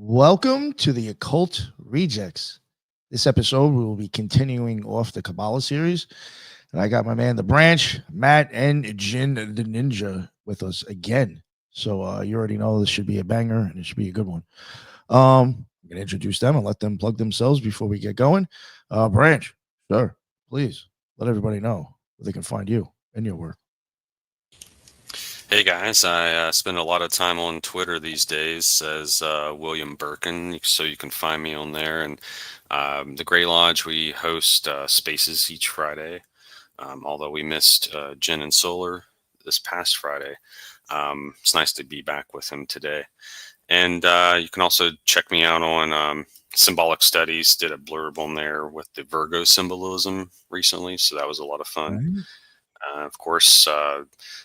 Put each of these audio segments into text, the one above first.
Welcome to the Occult Rejects. This episode, we will be continuing off the Kabbalah series. And I got my man, The Branch, Matt, and Jin the Ninja with us again. So you already know this should be a banger, and it should be a good one. I'm going to introduce them and let them plug themselves before we get going. Branch, sir, please let everybody know where they can find you and your work. Hey guys, I spend a lot of time on Twitter these days as William Birkin, so you can find me on there. And the Grey Lodge, we host spaces each Friday, although we missed Jen and Solar this past Friday. It's nice to be back with him today. And you can also check me out on Symbolic Studies. Did a blurb on there with the Virgo symbolism recently, so that was a lot of fun. Right. Of course,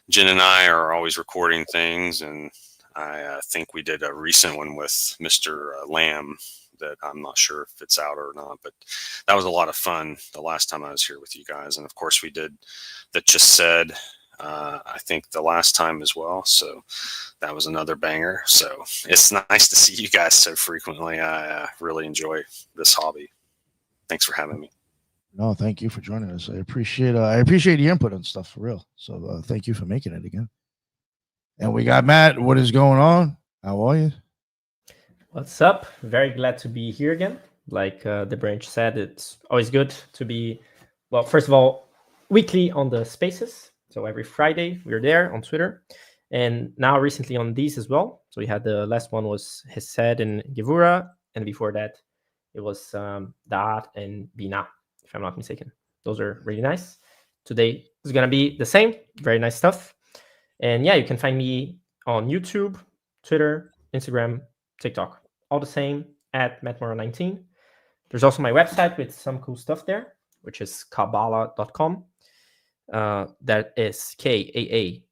Jen and I are always recording things, and I think we did a recent one with Mr. Lamb that I'm not sure if it's out or not, but that was a lot of fun the last time I was here with you guys. And of course, we did That Just Said, I think the last time as well. So that was another banger. So it's nice to see you guys so frequently. I really enjoy this hobby. Thanks for having me. No, thank you for joining us. I appreciate your input on stuff for real. So thank you for making it again. And we got Matt. What is going on? How are you? What's up? Very glad to be here again. Like the Branch said, it's always good to be, well, first of all, weekly on the spaces. So every Friday we're there on Twitter. And now recently on these as well. So we had the last one was Hesed and Gevura. And before that, it was Da'at and Bina, if I'm not mistaken. Those are really nice. Today is going to be the same. Very nice stuff. And yeah, you can find me on YouTube, Twitter, Instagram, TikTok. All the same at MattMorrow19. There's also my website with some cool stuff there, which is Kabbalah.com. That is Kaabalah.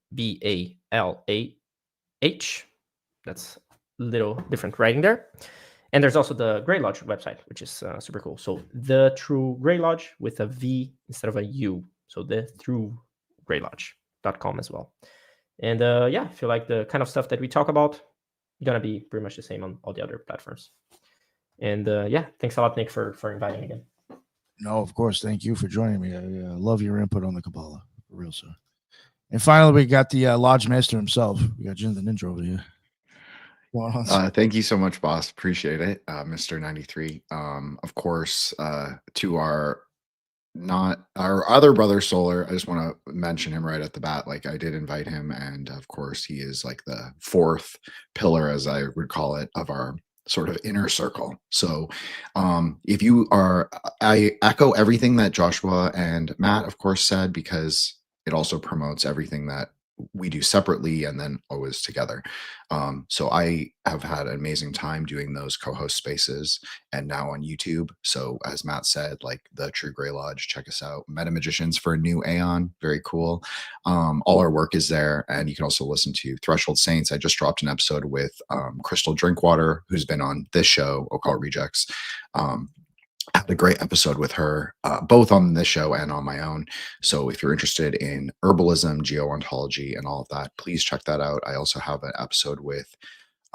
That's a little different writing there. And there's also the Grey Lodge website, which is super cool. So The True Grey Lodge with a V instead of a U. So The True Grey Lodge.com as well. And yeah, I feel like the kind of stuff that we talk about going to be pretty much the same on all the other platforms. And yeah, thanks a lot, Nick, for inviting again. No, of course. Thank you for joining me. I love your input on the Kabbalah. For real, sir. And finally, we got the Lodge Master himself. We got Jin the Ninja over here. Thank you so much, boss. Appreciate it, Mr. 93. Of course, to our other brother Solar, I just want to mention him right at the bat. Like, I did invite him, and of course he is like the fourth pillar, as I would call it, of our sort of inner circle. So if you are, I echo everything that Joshua and Matt of course said, because it also promotes everything that we do separately and then always together. So I have had an amazing time doing those co-host spaces and now on YouTube. So as Matt said, like the True Grey Lodge, check us out. Meta Magicians for a new Aeon, very cool. All our work is there, and you can also listen to Threshold Saints. I just dropped an episode with Crystal Drinkwater, who's been on this show, Occult Rejects. I had a great episode with her, both on this show and on my own. So if you're interested in herbalism, geontology, and all of that, please check that out. I also have an episode with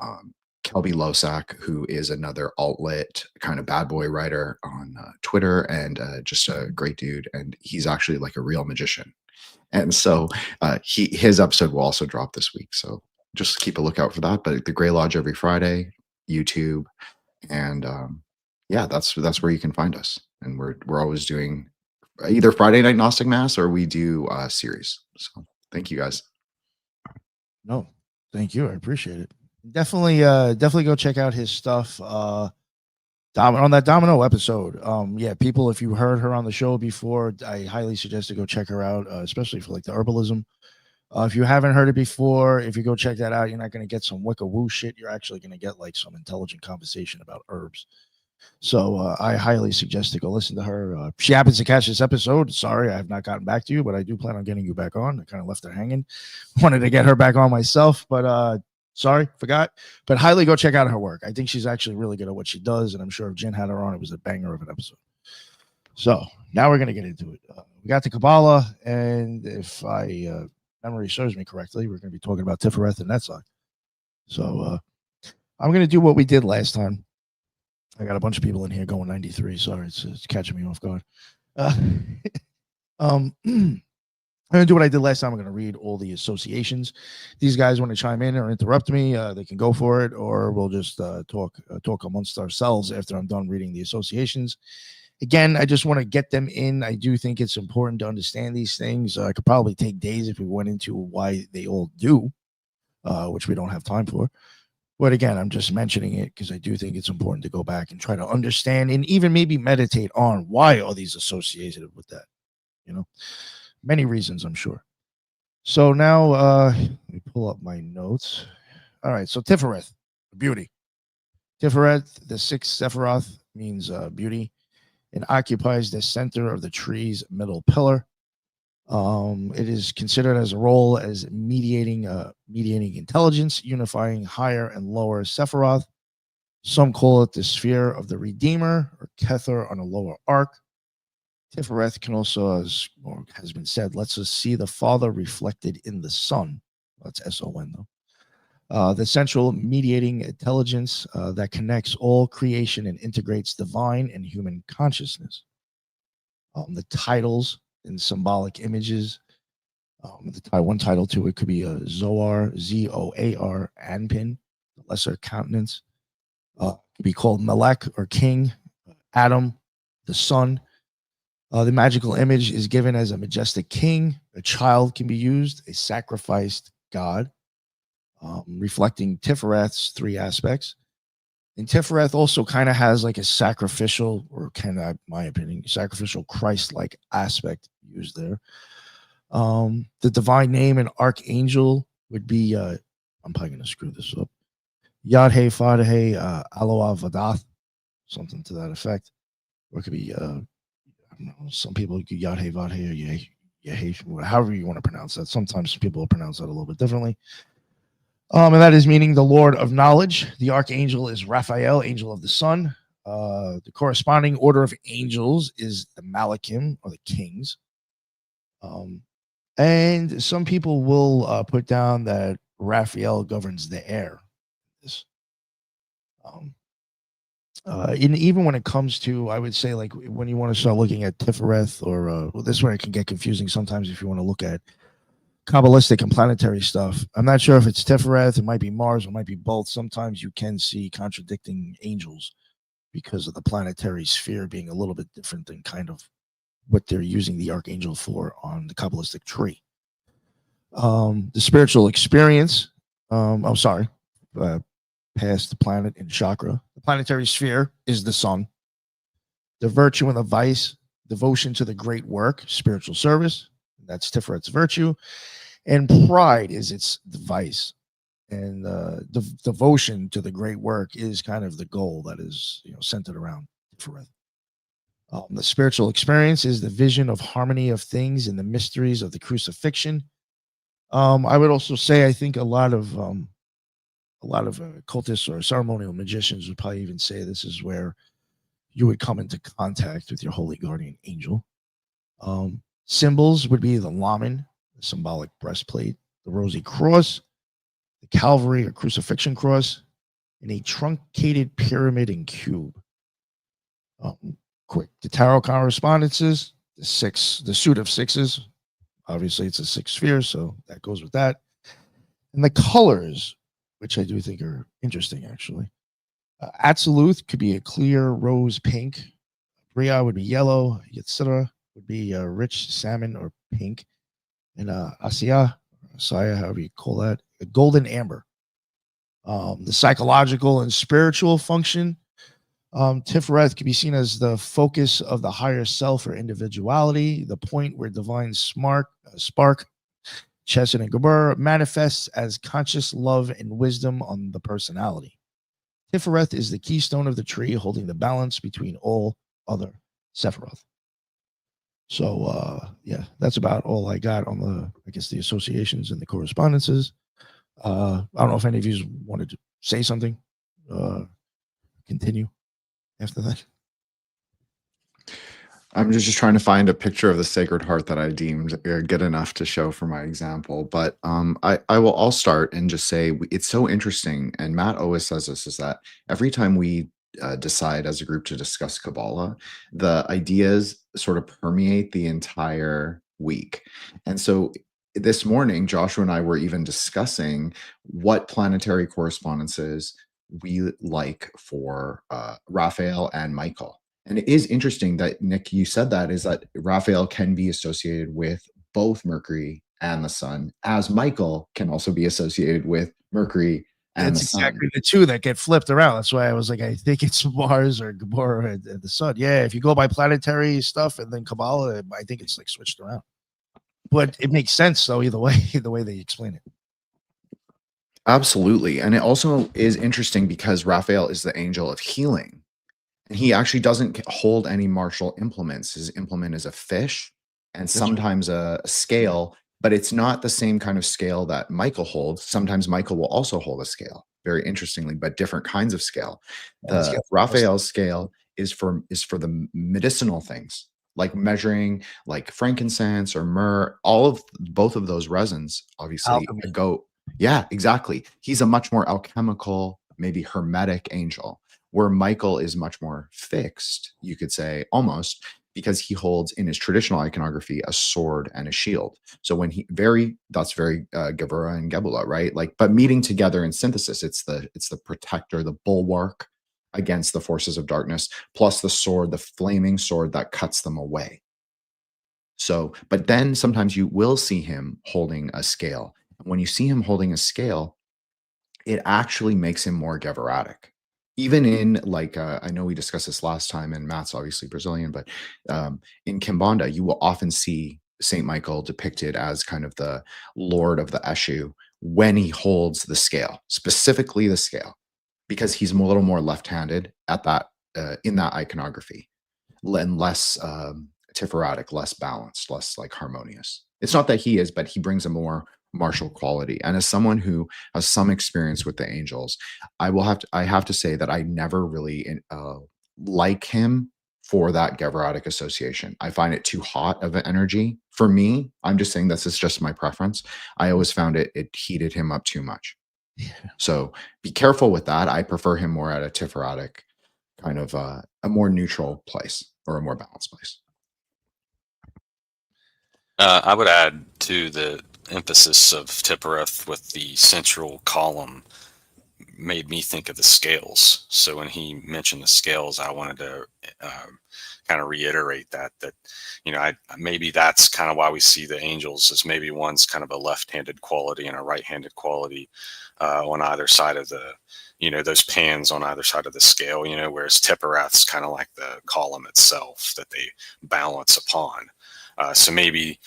Kelby Losak, who is another alt-lit kind of bad boy writer on Twitter, and just a great dude. And he's actually like a real magician. And so his episode will also drop this week. So just keep a lookout for that. But the Grey Lodge every Friday, YouTube, and yeah, that's where you can find us. And we're always doing either Friday Night Gnostic Mass or we do a series. So thank you guys. No, thank you. I appreciate it. Definitely go check out his stuff on that Domino episode. Yeah, people, if you heard her on the show before, I highly suggest to go check her out, especially for like the herbalism. If you haven't heard it before, if you go check that out, you're not going to get some wicca woo shit. You're actually going to get like some intelligent conversation about herbs. So I highly suggest to go listen to her. She happens to catch this episode. Sorry, I have not gotten back to you, but I do plan on getting you back on. I kind of left her hanging. Wanted to get her back on myself, but sorry, forgot. But highly go check out her work. I think she's actually really good at what she does, and I'm sure if Jen had her on, it was a banger of an episode. So now we're going to get into it. We got the Kabbalah, and if I memory serves me correctly, we're going to be talking about Tiphareth and Netzach. So I'm going to do what we did last time. I got a bunch of people in here going 93. Sorry, it's catching me off guard. I'm going to do what I did last time. I'm going to read all the associations. These guys want to chime in or interrupt me. They can go for it, or we'll just talk amongst ourselves after I'm done reading the associations. Again, I just want to get them in. I do think it's important to understand these things. I could probably take days if we went into why they all do, which we don't have time for. But again, I'm just mentioning it because I do think it's important to go back and try to understand and even maybe meditate on why are these associated with that. You know, many reasons, I'm sure. So now let me pull up my notes. All right, so Tiphareth, beauty. Tiphareth, the sixth Sephiroth, means beauty. It occupies the center of the tree's middle pillar. It is considered as a role as mediating intelligence, unifying higher and lower Sephiroth. Some call it the sphere of the Redeemer or Kether on a lower arc. Tiphareth can also, as has been said, lets us see the Father reflected in the Son. That's S-O-N though. The central mediating intelligence that connects all creation and integrates divine and human consciousness. The titles and symbolic images. One title to it could be a Zoar, Z-O-A-R, Anpin, the lesser countenance. Could be called Melech or King, Adam, the Son. The magical image is given as a majestic king. A child can be used, a sacrificed god, reflecting Tiphareth's three aspects. And Tiphareth also kind of has like a sacrificial, or kind of, my opinion, sacrificial Christ-like aspect used there. The divine name and archangel would be, I'm probably going to screw this up, Yad-He, Fad-He, Aloha Vadath, something to that effect. Or it could be, I don't know, some people could Yad-He, Vad-He, or Yehe, however you want to pronounce that. Sometimes people pronounce that a little bit differently. And that is meaning the Lord of Knowledge. The archangel is Raphael, angel of the sun. The corresponding order of angels is the Malachim, or the kings. And some people will put down that Raphael governs the air. And even when it comes to, I would say, like when you want to start looking at Tiphareth, or well, this one it can get confusing sometimes if you want to look at Kabbalistic and planetary stuff. I'm not sure if it's Tiphareth, it might be Mars, it might be both. Sometimes you can see contradicting angels because of the planetary sphere being a little bit different than kind of what they're using the archangel for on the Kabbalistic tree. The spiritual experience, past the planet and chakra. The planetary sphere is the sun. The virtue and the vice, devotion to the great work, spiritual service. That's Tiphareth's virtue. And pride is its vice. And the devotion to the great work is kind of the goal that is, centered around Tiphareth. The spiritual experience is the vision of harmony of things and the mysteries of the crucifixion. I would also say, I think a lot of cultists or ceremonial magicians would probably even say this is where you would come into contact with your holy guardian angel. Symbols would be the lamen, the symbolic breastplate, the rosy cross, the Calvary or crucifixion cross, and a truncated pyramid and cube. The tarot correspondences, the suit of sixes. Obviously, it's a six sphere, so that goes with that. And the colors, which I do think are interesting, actually. Absolute could be a clear rose pink. Bria would be yellow. Yetzirah would be a rich salmon or pink. And Asaya, however you call that, a golden amber. The psychological and spiritual function, Tiphareth can be seen as the focus of the higher self or individuality, the point where divine spark, Chesed and Gabur, manifests as conscious love and wisdom on the personality. Tiphareth is the keystone of the tree, holding the balance between all other Sephiroth. So, that's about all I got on the associations and the correspondences. I don't know if any of you wanted to say something, continue after that. I'm just trying to find a picture of the Sacred Heart that I deemed good enough to show for my example. But I'll start and just say it's so interesting. And Matt always says this, is that every time we decide as a group to discuss Kabbalah, the ideas sort of permeate the entire week. And so this morning, Joshua and I were even discussing what planetary correspondences we like for Raphael and Michael. And it is interesting that, Nick, you said that, is that Raphael can be associated with both Mercury and the sun, as Michael can also be associated with Mercury and That's the sun. exactly the two that get flipped around. That's why I was like, I think it's Mars or Gabor and the sun. Yeah, if you go by planetary stuff and then Kabbalah, I think it's like switched around. But it makes sense though, either way, the way they explain it. Absolutely. And it also is interesting because Raphael is the angel of healing. And he actually doesn't hold any martial implements. His implement is a fish and sometimes a scale, but it's not the same kind of scale that Michael holds. Sometimes Michael will also hold a scale, very interestingly, but different kinds of scale. The Raphael's scale is for the medicinal things, like measuring like frankincense or myrrh. Both of those resins obviously go. Yeah, exactly. He's a much more alchemical, maybe hermetic angel, where Michael is much more fixed, you could say, almost, because he holds in his traditional iconography a sword and a shield. So when that's very Gevurah and Gebula, right? Like, but meeting together in synthesis, it's the protector, the bulwark against the forces of darkness, plus the sword, the flaming sword that cuts them away. So, but then sometimes you will see him holding a scale. When you see him holding a scale, it actually makes him more Gevuratic. Even in like, I know we discussed this last time, and Matt's obviously Brazilian, but in Kimbanda, you will often see Saint Michael depicted as kind of the Lord of the Eshu when he holds the scale, specifically the scale, because he's a little more left-handed at that in that iconography, and less Tiphareth, less balanced, less like harmonious. It's not that he is, but he brings a more martial quality. And as someone who has some experience with the angels, I have to say that I never really like him for that Gevuratic association. I find it too hot of an energy for me. I'm just saying this is just my preference. I always found it heated him up too much. Yeah. So be careful with that. I prefer him more at a Tiphareth kind of a more neutral place or a more balanced place. I would add to the emphasis of Tiphareth with the central column made me think of the scales. So when he mentioned the scales, I wanted to kind of reiterate that maybe that's kind of why we see the angels, is maybe one's kind of a left-handed quality and a right-handed quality on either side of the, those pans on either side of the scale, whereas Tiphareth's kind of like the column itself that they balance upon. So maybe,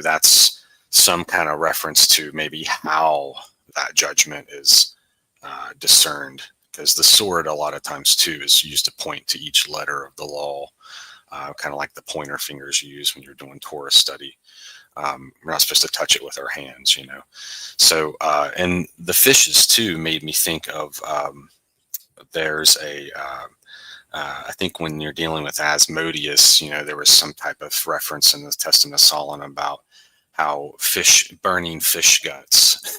that's some kind of reference to maybe how that judgment is discerned, because the sword a lot of times too is used to point to each letter of the law, kind of like the pointer fingers you use when you're doing Torah study. We're not supposed to touch it with our hands, So, and the fishes too made me think of, there's a, I think when you're dealing with Asmodeus, there was some type of reference in the Testament of Solomon about how burning fish guts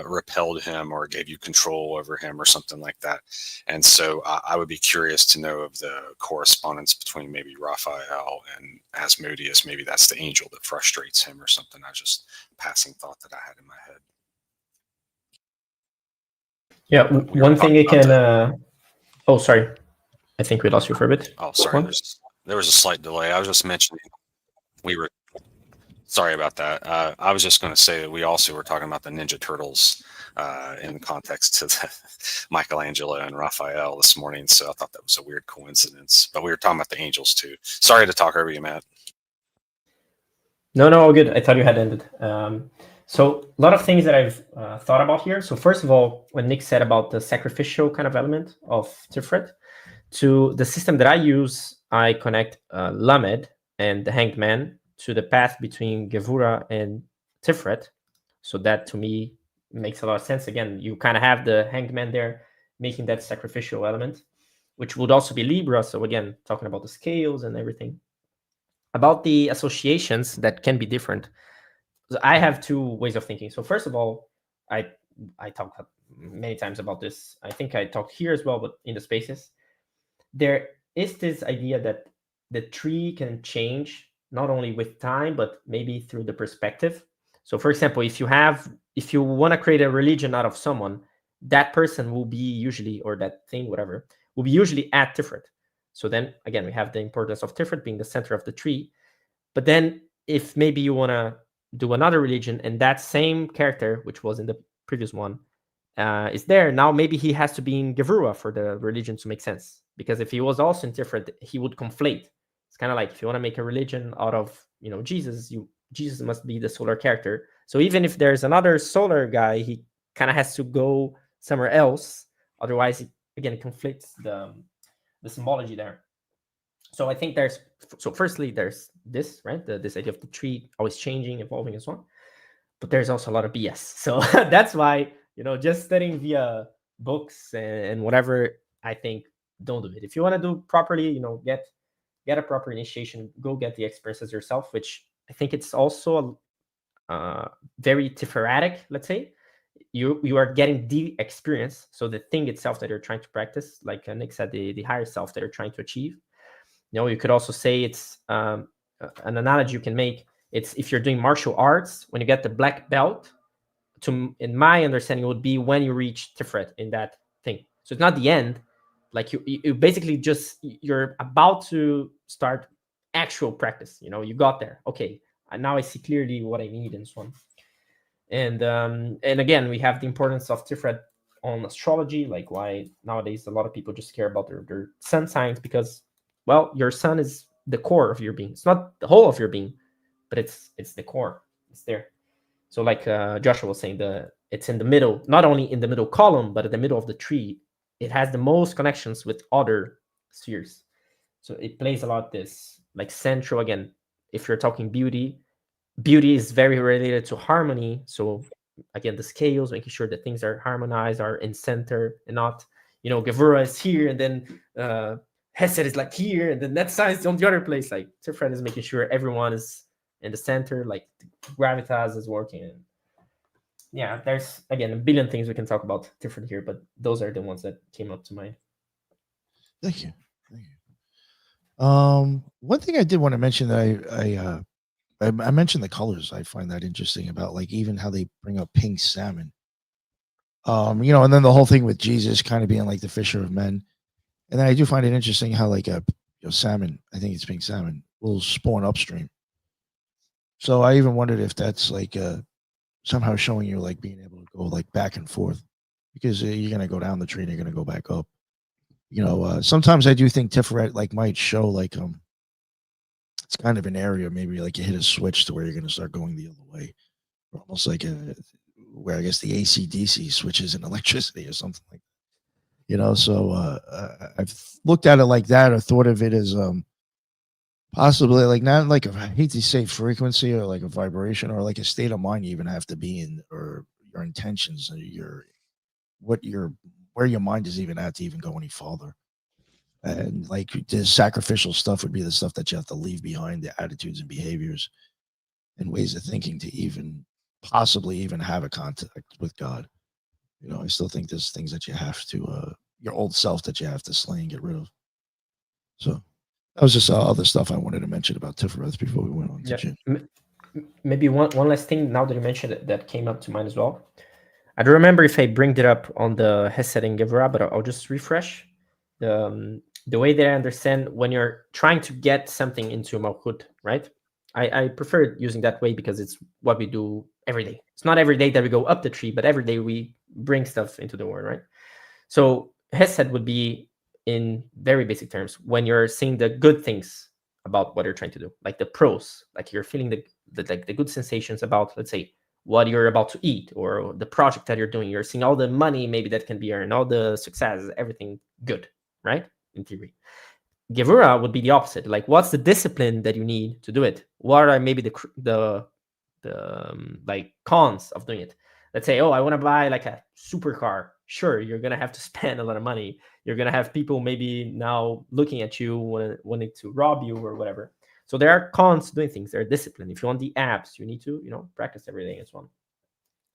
repelled him or gave you control over him or something like that. And so I would be curious to know of the correspondence between maybe Raphael and Asmodeus. Maybe that's the angel that frustrates him or something. I just passing thought that I had in my head. Yeah, one thing I can... oh, sorry. I think we lost you for a bit. Oh, sorry. There was a slight delay. I was just mentioning sorry about that. I was just going to say that we also were talking about the Ninja Turtles in the context of Michelangelo and Raphael this morning. So I thought that was a weird coincidence. But we were talking about the angels too. Sorry to talk over you, Matt. No, all good. I thought you had ended. So a lot of things that I've thought about here. So first of all, when Nick said about the sacrificial kind of element of Tifereth, to the system that I use, I connect Lamed and the Hanged Man to the path between Gevurah and Tifereth. So that to me makes a lot of sense. Again, you kind of have the Hanged Man there making that sacrificial element. which would also be Libra. So again, talking about the scales and everything. About the associations that can be different, I have two ways of thinking. So first of all, I talked many times about this. I think I talked here as well, but in the spaces, there is this idea that the tree can change not only with time, but maybe through the perspective. So for example, if you want to create a religion out of someone, that person will be usually, or that thing, whatever, will be usually at Tiphareth. So then again, we have the importance of Tiphareth being the center of the tree. But then if maybe you want to do another religion and that same character, which was in the previous one, is there, now maybe he has to be in Gevurah for the religion to make sense. Because if he was also in Tiphareth, he would conflate. It's kind of like if you want to make a religion out of, Jesus, Jesus must be the solar character. So even if there's another solar guy, he kind of has to go somewhere else. Otherwise, it conflicts the symbology there. So I think firstly, there's this, right? This idea of the tree always changing, evolving, and so on. But there's also a lot of BS. So that's why, just studying via books and whatever, I think, don't do it. If you want to do properly, get a proper initiation, go get the experiences yourself, which I think it's also very Tipharetic, let's say. You are getting the experience. So the thing itself that you're trying to practice, like Nick said, the higher self that you're trying to achieve. You could also say it's an analogy you can make. It's if you're doing martial arts, when you get the black belt, in my understanding, it would be when you reach Tiphareth in that thing. So it's not the end. Like you basically you're about to start actual practice. You got there. Okay, and now I see clearly what I need and so on. And again, we have the importance of Tiphareth on astrology, like why nowadays a lot of people just care about their sun signs, because, well, your sun is the core of your being. It's not the whole of your being, but it's the core. It's there. So like Joshua was saying, it's in the middle, not only in the middle column, but in the middle of the tree. It has the most connections with other spheres. So it plays a lot this, like central, again, if you're talking beauty is very related to harmony. So again, the scales, making sure that things are harmonized, are in center, and not, Gevurah is here, and then Hesed is like here, and then that side is on the other place. Like Tiphareth is making sure everyone is in the center, like the gravitas is working. And yeah, there's again a billion things we can talk about Tiphareth here, but those are the ones that came up to mind. Thank you. One thing I did want to mention that I mentioned the colors. I find that interesting about like even how they bring up pink salmon. And then the whole thing with Jesus kind of being like the fisher of men. And then I do find it interesting how like salmon, I think it's pink salmon, will spawn upstream. So I even wondered if that's like somehow showing you like being able to go like back and forth, because you're gonna go down the tree and you're gonna go back up. Sometimes I do think Tiphareth like might show like it's kind of an area maybe like you hit a switch to where you're gonna start going the other way, or almost like where I guess the AC/DC switches in electricity or something like that. So I've looked at it like that, or thought of it as possibly like not like I hate to say frequency or like a vibration or like a state of mind you even have to be in, or your intentions, or where your mind is even at to even go any farther. And like the sacrificial stuff would be the stuff that you have to leave behind, the attitudes and behaviors and ways of thinking to even possibly even have a contact with God. I still think there's things that you have to, your old self that you have to slay and get rid of. So that was just other stuff I wanted to mention about Tiphareth before we went on to Jim. Maybe one last thing now that you mentioned it that came up to mind as well. I don't remember if I bring it up on the Hesed and Gevurah, but I'll just refresh. The way that I understand when you're trying to get something into Malchut, right? I prefer using that way because it's what we do every day. It's not every day that we go up the tree, but every day we bring stuff into the world, right? So Hesed would be, in very basic terms, when you're seeing the good things about what you're trying to do, like the pros, like you're feeling the good sensations about, let's say, what you're about to eat or the project that you're doing. You're seeing all the money maybe that can be earned, all the success, everything good, right? In theory. Gevurah would be the opposite. Like, what's the discipline that you need to do it? What are maybe the like cons of doing it? Let's say, oh, I want to buy like a supercar, sure, you're going to have to spend a lot of money. You're going to have people maybe now looking at you, wanting to rob you or whatever. So there are cons to doing things. There are discipline. If you want the apps, you need to, practice everything and so on.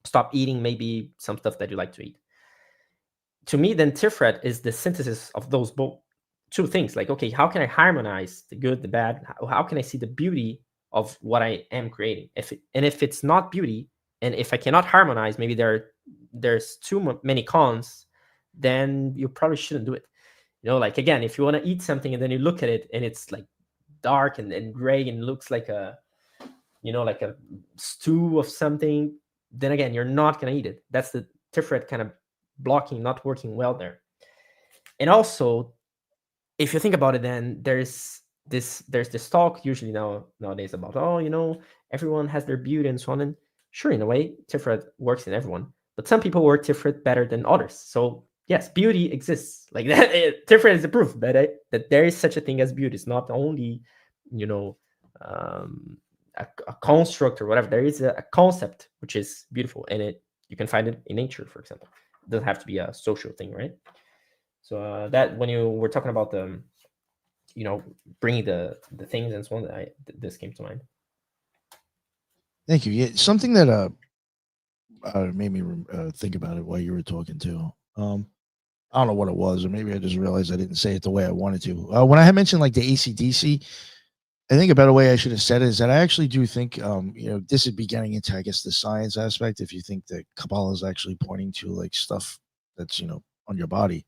Stop eating maybe some stuff that you like to eat. To me, then Tifereth is the synthesis of those both two things. Like, okay, how can I harmonize the good, the bad? How can I see the beauty of what I am creating? If it's not beauty, and if I cannot harmonize, maybe there's too many cons, then you probably shouldn't do it. Like, again, if you want to eat something and then you look at it and it's like dark and gray and looks like a stew of something, then again, you're not going to eat it. That's the Tifereth kind of blocking, not working well there. And also, if you think about it, then there's this talk usually nowadays about, everyone has their beauty and so on. And sure, in a way, Tifereth works in everyone, but some people work Tifereth better than others. So yes, beauty exists. Like that, Tifereth is the proof that there is such a thing as beauty. It's not only, a construct or whatever. There is a concept which is beautiful, and you can find it in nature, for example. It doesn't have to be a social thing, right? So that when you were talking about the, bringing the things and so on, this came to mind. Thank you. Yeah, something that made me think about it while you were talking too. I don't know what it was, or maybe I just realized I didn't say it the way I wanted to. When I had mentioned like the AC/DC, I think a better way I should have said it is that I actually do think, this would be getting into, I guess, the science aspect. If you think that Kabbalah is actually pointing to like stuff that's, on your body.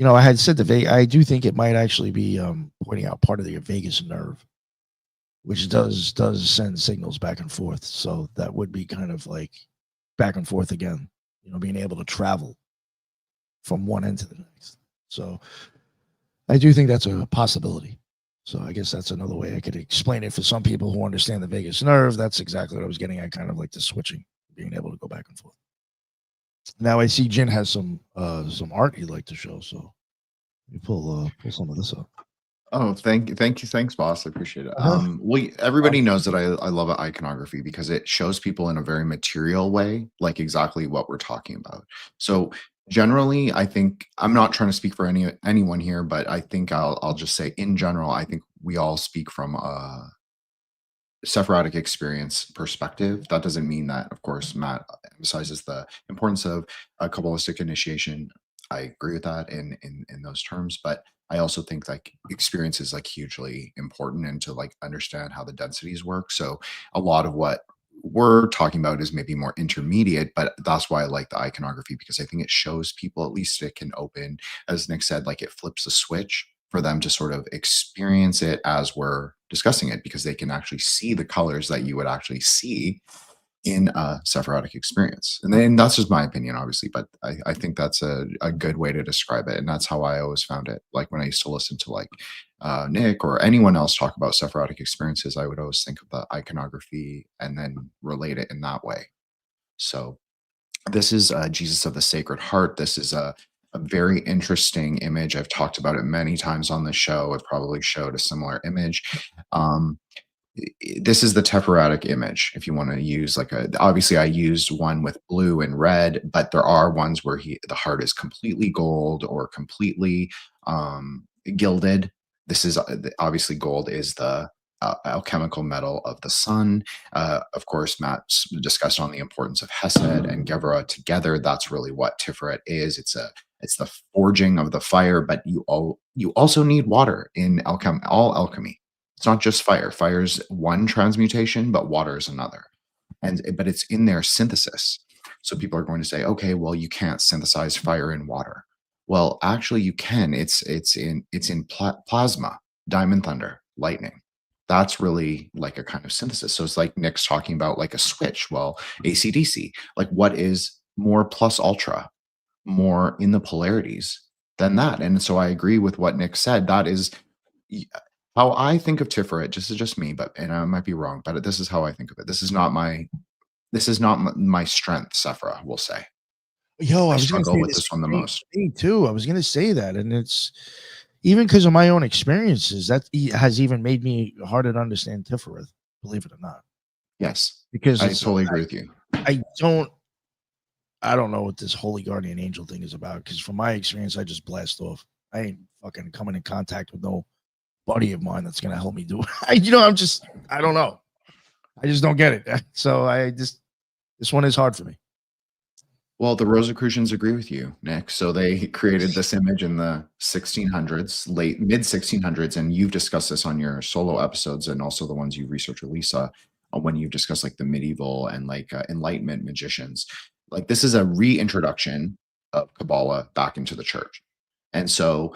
I had said I do think it might actually be pointing out part of your vagus nerve, which does send signals back and forth. So that would be kind of like back and forth again, being able to travel from one end to the next. So I do think that's a possibility. So I guess that's another way I could explain it for some people who understand the vagus nerve. That's exactly what I was getting at, kind of like the switching, being able to go back and forth. Now I see Jin has some art he'd like to show, so you pull some of this up. Oh, thank you, thanks, boss. I appreciate it. Everybody knows that I love iconography because it shows people in a very material way, like exactly what we're talking about. So generally, I think I'm not trying to speak for anyone here, but I think I'll just say in general, I think we all speak from a Sephirotic experience perspective. That doesn't mean that, of course, Matt emphasizes the importance of a Kabbalistic initiation. I agree with that in those terms, but I also think like experience is like hugely important and to like understand how the densities work. So a lot of what we're talking about is maybe more intermediate, but that's why I like the iconography, because I think it shows people, at least it can open, as Nick said, like it flips a switch for them to sort of experience it as we're discussing it, because they can actually see the colors that you would actually see in a Sephirotic experience. And then that's just my opinion, obviously, but I think that's a good way to describe it. And that's how I always found it. Like when I used to listen to like Nick or anyone else talk about Sephirotic experiences, I would always think of the iconography and then relate it in that way. So this is Jesus of the Sacred Heart. This is a very interesting image. I've talked about it many times on the show. I've probably showed a similar image. This is the Tiphareth image. If you want to use like obviously I used one with blue and red, but there are ones where the heart is completely gold or completely gilded. This is obviously gold is the alchemical metal of the sun. Of course, Matt discussed on the importance of Hesed and Gevurah together. That's really what Tifereth is. It's the forging of the fire, but you also need water in all alchemy. It's not just fire. Fire's one transmutation, but water is another. But it's in their synthesis. So people are going to say, okay, well, you can't synthesize fire in water. Well, actually, you can. It's in plasma, diamond thunder, lightning. That's really like a kind of synthesis. So it's like Nick's talking about like a switch. Well, AC/DC, like what is more plus ultra, more in the polarities than that? And so I agree with what Nick said. That is how I think of Tifereth. Just me, and I might be wrong, but this is how I think of it. This is not my strength, Sephira, we'll say. Yo, I was struggle with this one the most. Me too. I was going to say that, and it's even because of my own experiences that has even made me harder to understand Tifereth, believe it or not. Yes, because I totally agree with you. I don't. I don't know what this holy guardian angel thing is about, because from my experience, I just blast off. I ain't fucking coming in contact with no buddy of mine that's gonna help me do it. I don't know. I just don't get it. So this one is hard for me. Well, the Rosicrucians agree with you, Nick. So they created this image in the 1600s, mid 1600s, and you've discussed this on your solo episodes and also the ones you research with Lisa, when you've discussed like the medieval and like Enlightenment magicians. Like this is a reintroduction of Kabbalah back into the church. And so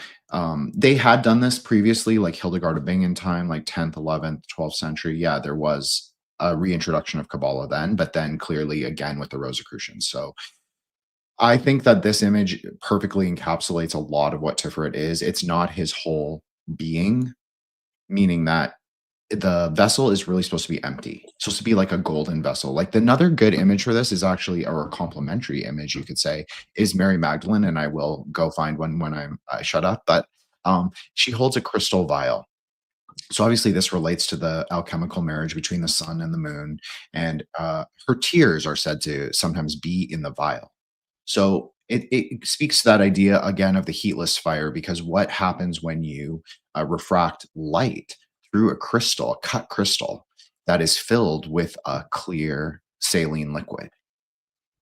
they had done this previously, like Hildegard of Bingen time, like 10th, 11th, 12th century. Yeah, there was a reintroduction of Kabbalah then, but then clearly again with the Rosicrucians. So I think that this image perfectly encapsulates a lot of what Tifereth is. It's not his whole being, meaning that the vessel is really supposed to be empty. It's supposed to be like a golden vessel. Like another good image for this is actually, or a complementary image, you could say, is Mary Magdalene, and I will go find one when I shut up. But she holds a crystal vial. So obviously this relates to the alchemical marriage between the sun and the moon, and her tears are said to sometimes be in the vial. So it speaks to that idea again of the heatless fire, because what happens when you refract light through a crystal, a cut crystal that is filled with a clear saline liquid?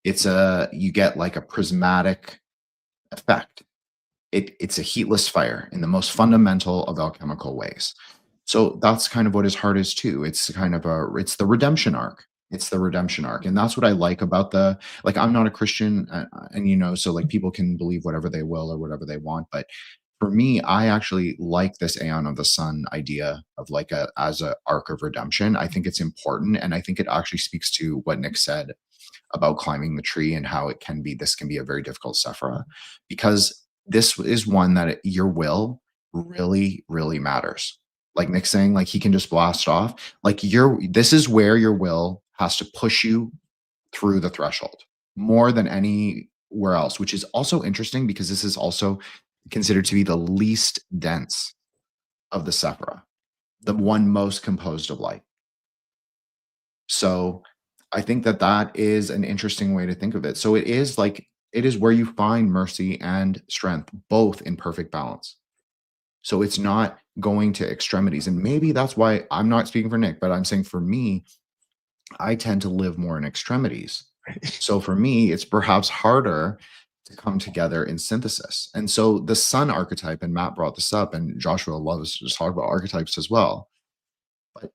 You get like a prismatic effect. It's a heatless fire in the most fundamental of alchemical ways. So that's kind of what his heart is too. It's kind of it's the redemption arc. It's the redemption arc. And that's what I like about I'm not a Christian, and so like people can believe whatever they will or whatever they want. But for me, I actually like this Aeon of the Sun idea of as a arc of redemption. I think it's important. And I think it actually speaks to what Nick said about climbing the tree and how this can be a very difficult sephira, because this is one that your will really, really matters. Like Nick's saying, like he can just blast off. Like this is where your will has to push you through the threshold more than anywhere else, which is also interesting because this is also considered to be the least dense of the sephira, the one most composed of light. So I think that is an interesting way to think of it. So it is where you find mercy and strength, both in perfect balance. So it's not going to extremities. And maybe that's why I'm not speaking for Nick, but I'm saying for me, I tend to live more in extremities. So for me, it's perhaps harder to come together in synthesis. And so the sun archetype, and Matt brought this up, and Joshua loves to talk about archetypes as well. But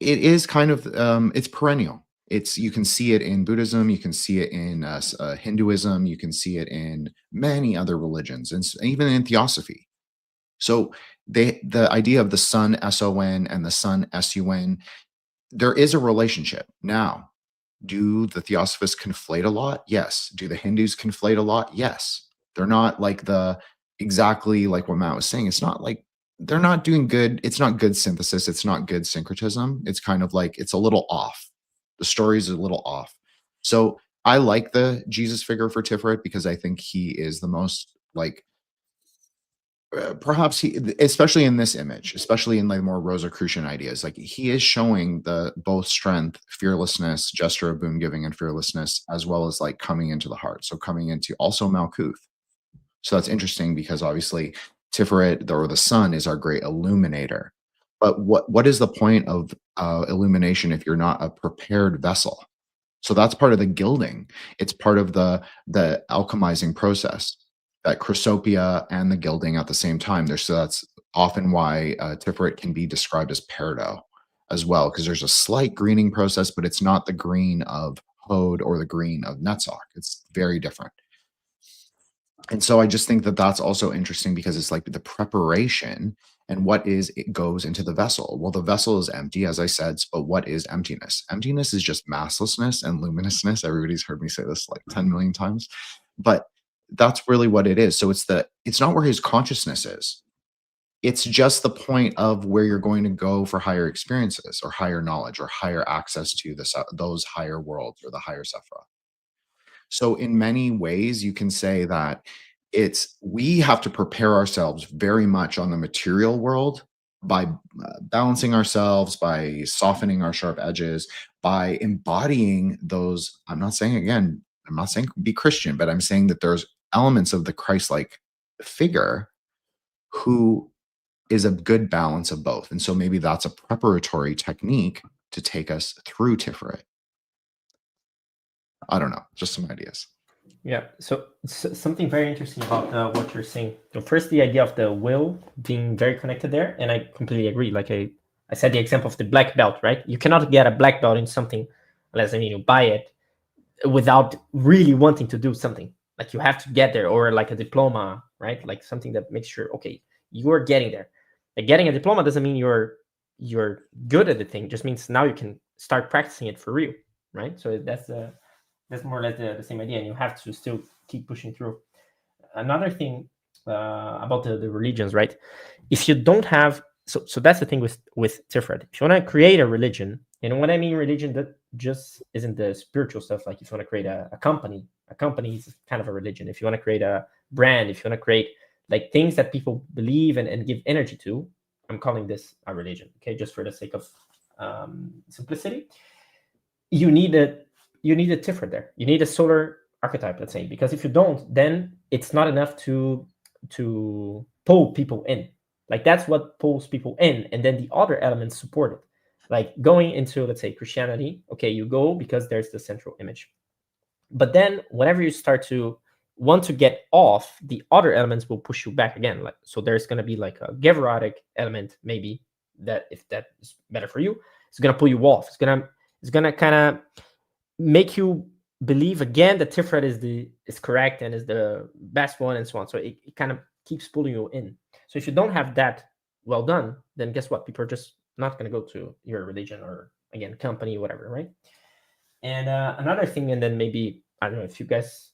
it is kind of, it's perennial. You can see it in Buddhism, you can see it in Hinduism, you can see it in many other religions, and even in Theosophy. So the idea of the sun, S-O-N, and the sun, S-U-N, there is a relationship. Now, do the Theosophists conflate a lot? Yes. Do the Hindus conflate a lot? Yes. They're not exactly like what Matt was saying. It's not like they're not doing good. It's not good synthesis. It's not good syncretism. It's kind of like it's a little off. The story's a little off. So I like the Jesus figure for Tifereth because I think he is the most perhaps especially in this image, especially in more Rosicrucian ideas, he is showing the both strength, fearlessness, gesture of boon giving and fearlessness, as well as coming into the heart. So coming into also Malkuth. So that's interesting because obviously Tifereth, or the sun, is our great illuminator. But what is the point of illumination if you're not a prepared vessel? So that's part of the gilding. It's part of the alchemizing process. That chrysopia and the gilding at the same time. So that's often why Tifereth can be described as peridot as well, because there's a slight greening process, but it's not the green of Hod or the green of Netzach. It's very different. And so I just think that that's also interesting because it's the preparation and it goes into the vessel. Well, the vessel is empty, as I said, but what is emptiness? Emptiness is just masslessness and luminousness. Everybody's heard me say this 10 million times, but that's really what it is. So it's not where his consciousness is. It's just the point of where you're going to go for higher experiences or higher knowledge or higher access to those higher worlds or the higher sephira. So in many ways, you can say that we have to prepare ourselves very much on the material world by balancing ourselves, by softening our sharp edges, by embodying those. I'm not saying again, I'm not saying be Christian, but I'm saying that there's elements of the Christ-like figure who is a good balance of both. And so maybe that's a preparatory technique to take us through Tifereth. I don't know, just some ideas. Yeah, so something very interesting about what you're saying. So first, the idea of the will being very connected there, and I completely agree. Like I said, the example of the black belt, right? You cannot get a black belt in something unless you buy it without really wanting to do something. Like you have to get there, or like a diploma, right? Like something that makes sure, okay, you're getting there. Like getting a diploma doesn't mean you're good at the thing. It just means now you can start practicing it for real, right? So that's more or less the same idea, and you have to still keep pushing through. Another thing about the religions, right? If you don't have, so that's the thing with Tifereth. If you want to create a religion, and when I mean religion, that just isn't the spiritual stuff. Like if you want to create a company is kind of a religion. If you want to create a brand, if you want to create like things that people believe and give energy to, I'm calling this a religion. Okay, just for the sake of simplicity, you need a Tifereth there. You need a solar archetype, let's say, because if you don't, then it's not enough to pull people in. Like that's what pulls people in, and then the other elements support it. Like going into, let's say, Christianity, okay, you go because there's the central image. But then whenever you start to want to get off, the other elements will push you back again. Like so there's going to be like a Geverotic element, maybe, that if that is better for you, it's going to pull you off. It's going to kind of make you believe again that Tifereth is correct and is the best one and so on. So it kind of keeps pulling you in. So if you don't have that well done, then guess what? People are just not going to go to your religion or, again, company, whatever, right? And another thing, and then maybe, I don't know if you guys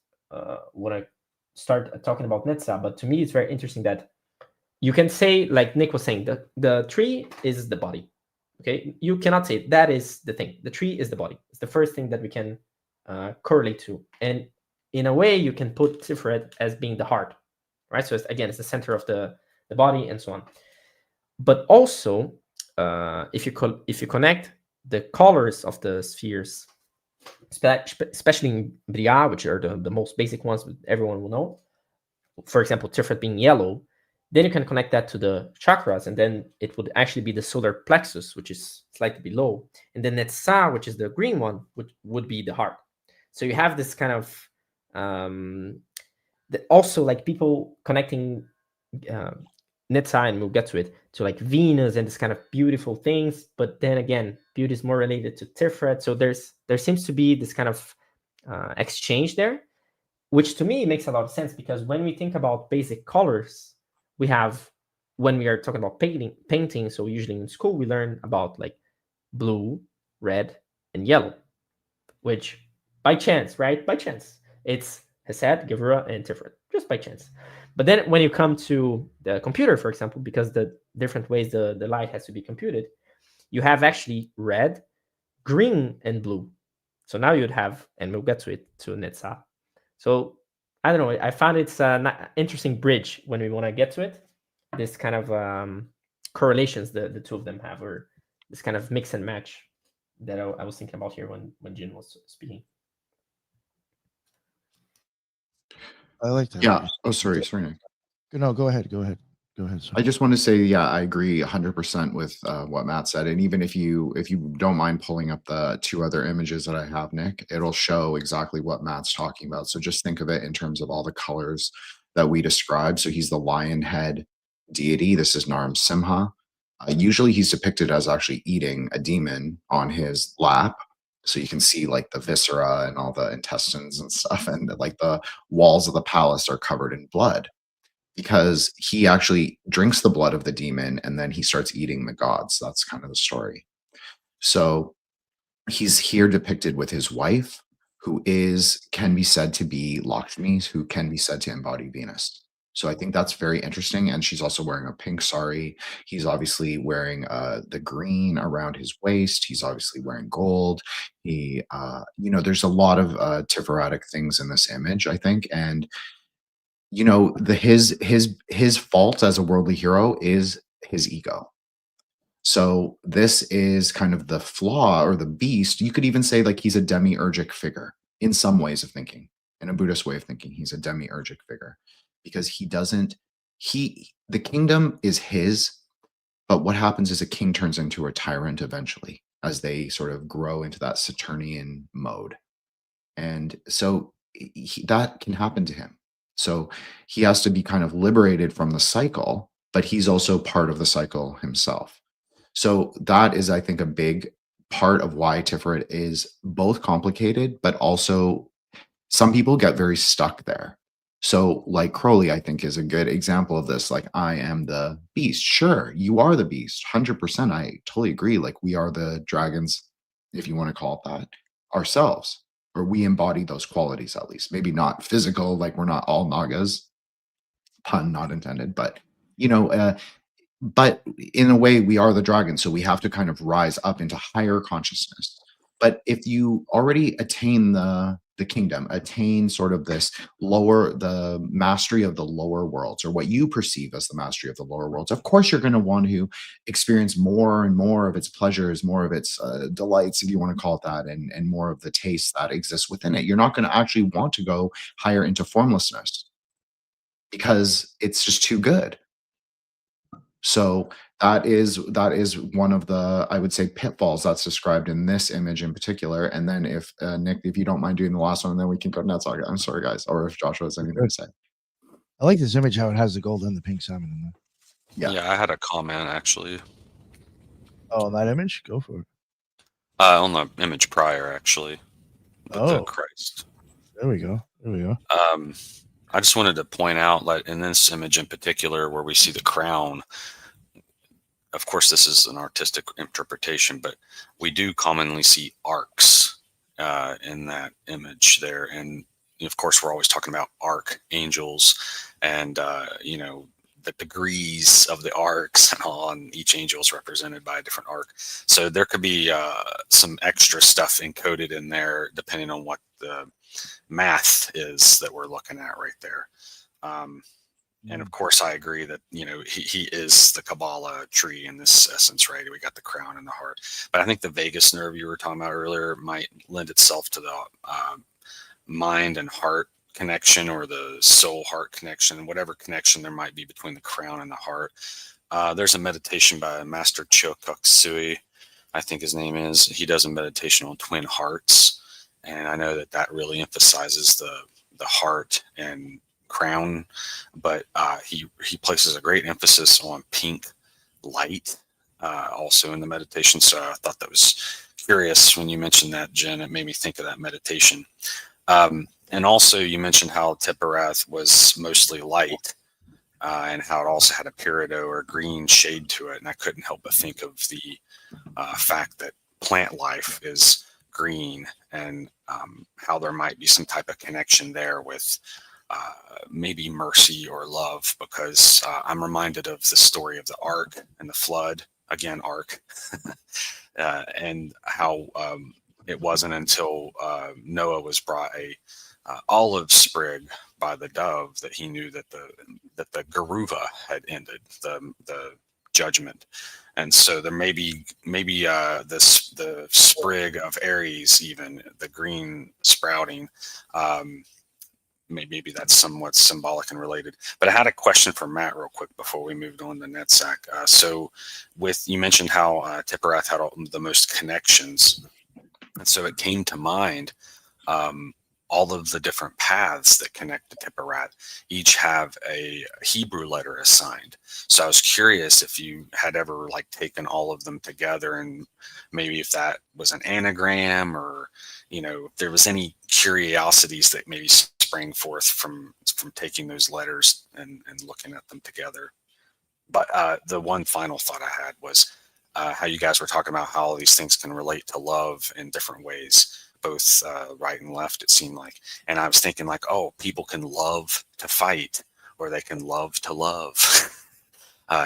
want to start talking about Netzach, but to me, it's very interesting that you can say, like Nick was saying, the tree is the body. Okay, you cannot say that is the thing. The tree is the body. It's the first thing that we can correlate to. And in a way, you can put Tifereth as being the heart, right? So it's the center of the body and so on. But also, if you connect the colors of the spheres, especially in Bria, which are the most basic ones that everyone will know, for example, Tifereth being yellow, then you can connect that to the chakras, and then it would actually be the solar plexus, which is slightly below. And then Netzach, which is the green one, would be the heart. So you have this kind of also like people connecting Netzach, and we'll get to it, to like Venus and this kind of beautiful things. But then again, beauty is more related to Tifereth. So there seems to be this kind of exchange there, which to me makes a lot of sense, because when we think about basic colors, we have, when we are talking about painting, so usually in school we learn about like blue, red, and yellow, which by chance, right? By chance, it's Hesed, Gevura, and Tifereth, just by chance. But then when you come to the computer, for example, because the different ways the light has to be computed, you have actually red, green, and blue. So now you'd have, and we'll get to it, to Netzach. So I don't know, I found it's an interesting bridge when we want to get to it. This kind of correlations the two of them have, or this kind of mix and match that I was thinking about here when Jin was speaking. I like that. Yeah. Oh, sorry, Nick. No, go ahead. Sorry. I just want to say, yeah, I agree 100% with what Matt said. And even if you don't mind pulling up the two other images that I have, Nick, it'll show exactly what Matt's talking about. So just think of it in terms of all the colors that we described. So he's the lion head deity. This is Naram Simha. Usually he's depicted as actually eating a demon on his lap. So you can see like the viscera and all the intestines and stuff. And like the walls of the palace are covered in blood, because he actually drinks the blood of the demon and then he starts eating the gods. That's kind of the story. So he's here depicted with his wife, who can be said to be Lakshmi, who can be said to embody Venus. So I think that's very interesting. And she's also wearing a pink sari. He's obviously wearing the green around his waist. He's obviously wearing gold. He, there's a lot of Tiferetic things in this image, I think. And his fault as a worldly hero is his ego. So this is kind of the flaw or the beast. You could even say like he's a demiurgic figure. in some ways of thinking. In a Buddhist way of thinking, he's a demiurgic figure because the kingdom is his, but what happens is a king turns into a tyrant eventually as they sort of grow into that Saturnian mode. And so that can happen to him. So he has to be kind of liberated from the cycle, but he's also part of the cycle himself. So that is, I think, a big part of why Tifereth is both complicated, but also some people get very stuck there. So like Crowley, I think, is a good example of this. Like, I am the beast. Sure, you are the beast. 100%. I totally agree. Like, we are the dragons, if you want to call it that, ourselves, or we embody those qualities at least. Maybe not physical, like we're not all Nagas, pun not intended, but but in a way we are the dragon, so we have to kind of rise up into higher consciousness. But if you already attain the kingdom, attain sort of the mastery of the lower worlds, or what you perceive as the mastery of the lower worlds, of course you're going to want to experience more and more of its pleasures, more of its delights, if you want to call it that, and more of the taste that exists within it. You're not going to actually want to go higher into formlessness because it's just too good. So that is one of the, I would say, pitfalls that's described in this image in particular. And then if Nick, if you don't mind doing the last one, then we can go to Netzach. I'm sorry, guys, or if Joshua has anything to say. I like this image, how it has the gold and the pink salmon in there. Yeah, I had a comment actually. Oh, on that image? Go for it. On the image prior, actually. The Christ. There we go. I just wanted to point out, like in this image in particular, where we see the crown. Of course, this is an artistic interpretation, but we do commonly see arcs in that image there. And of course, we're always talking about archangels and, the degrees of the arcs and all, and each angel is represented by a different arc. So there could be some extra stuff encoded in there, depending on what the math is that we're looking at right there. And of course, I agree that, he is the Kabbalah tree in this essence, right? We got the crown and the heart. But I think the vagus nerve you were talking about earlier might lend itself to the mind and heart connection, or the soul heart connection, whatever connection there might be between the crown and the heart. There's a meditation by Master Chokkuk Sui, I think his name is. He does a meditation on twin hearts. And I know that really emphasizes the heart and crown, but he places a great emphasis on pink light also in the meditation. So I thought that was curious when you mentioned that, Jen. It made me think of that meditation. And also you mentioned how Tiphareth was mostly light, and how it also had a peridot or green shade to it. And I couldn't help but think of the fact that plant life is green, and how there might be some type of connection there with maybe mercy or love, because I'm reminded of the story of the ark and the flood, again, ark, and how it wasn't until Noah was brought a olive sprig by the dove that he knew that the Garuva had ended the judgment. And so there may be the sprig of Aries, even the green sprouting. Maybe that's somewhat symbolic and related. But I had a question for Matt real quick before we moved on to Netzach. So you mentioned how Tiphareth had the most connections. And so it came to mind, all of the different paths that connect to Tiphareth each have a Hebrew letter assigned. So I was curious if you had ever taken all of them together, and maybe if that was an anagram, or if there was any curiosities that maybe sprang forth from taking those letters and looking at them together. But the one final thought I had was how you guys were talking about how all these things can relate to love in different ways, both right and left, it seemed like. And I was thinking people can love to fight, or they can love to love.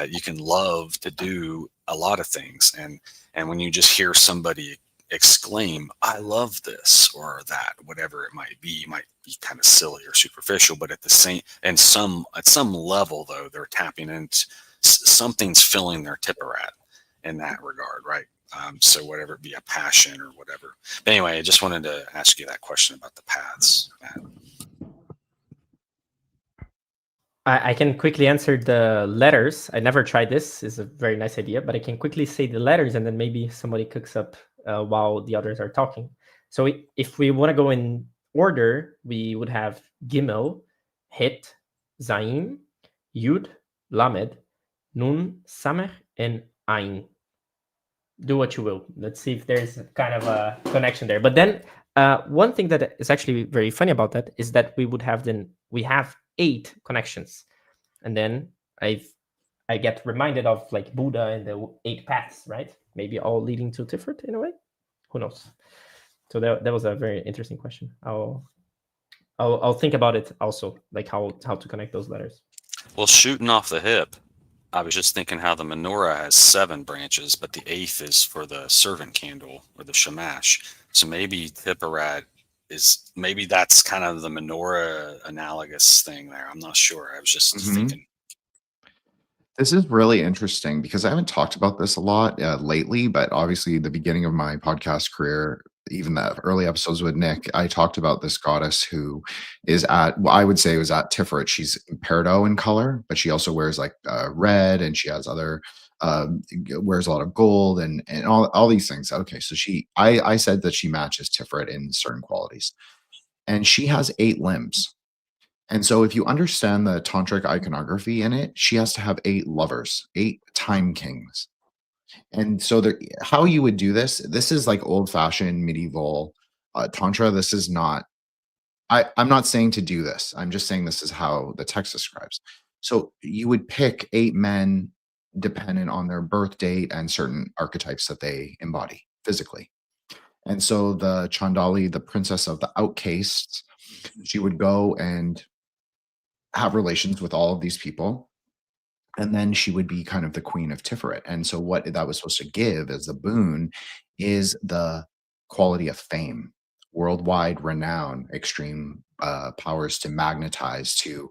You can love to do a lot of things. And when you just hear somebody exclaim, I love this or that, whatever it might be kind of silly or superficial, but at some level though, they're tapping into something's filling their Tiphareth in that regard, right? So whatever it be, a passion or whatever. But anyway, I just wanted to ask you that question about the paths, Matt. I can quickly answer the letters. I never tried this. It's a very nice idea, but I can quickly say the letters and then maybe somebody cooks up while the others are talking. So if we want to go in order, we would have Gimel, Het, Zayin, Yud, Lamed, Nun, Samer, and Ain. Do what you will. Let's see if there's kind of a connection there. But then one thing that is actually very funny about that is that we have 8 connections, and then I get reminded of like Buddha and the 8 paths, right? Maybe all leading to Tiphareth in a way. Who knows? So that was a very interesting question. I'll think about it also, like how to connect those letters. Well, shooting off the hip, I was just thinking how the menorah has 7 branches, but the 8th is for the servant candle or the shamash. So maybe Tiphareth is, maybe that's kind of the menorah analogous thing there. I'm not sure. I was just thinking. This is really interesting because I haven't talked about this a lot lately, but obviously the beginning of my podcast career, even the early episodes with Nick, I talked about this goddess who is at, well, I would say was at Tiphareth. She's peridot in color, but she also wears like red, and she has other, wears a lot of gold and all these things. Okay, so I said that she matches Tiphareth in certain qualities, and she has 8 limbs. And so if you understand the tantric iconography in it, she has to have 8 lovers, 8 time kings. And so how you would do this is like old-fashioned medieval tantra. This is not, I'm not saying to do this. I'm just saying this is how the text describes. So you would pick 8 men dependent on their birth date and certain archetypes that they embody physically. And so the Chandali, the princess of the outcasts, she would go and have relations with all of these people, and then she would be kind of the queen of Tiphareth. And so what that was supposed to give as the boon is the quality of fame, worldwide renown, extreme powers to magnetize, to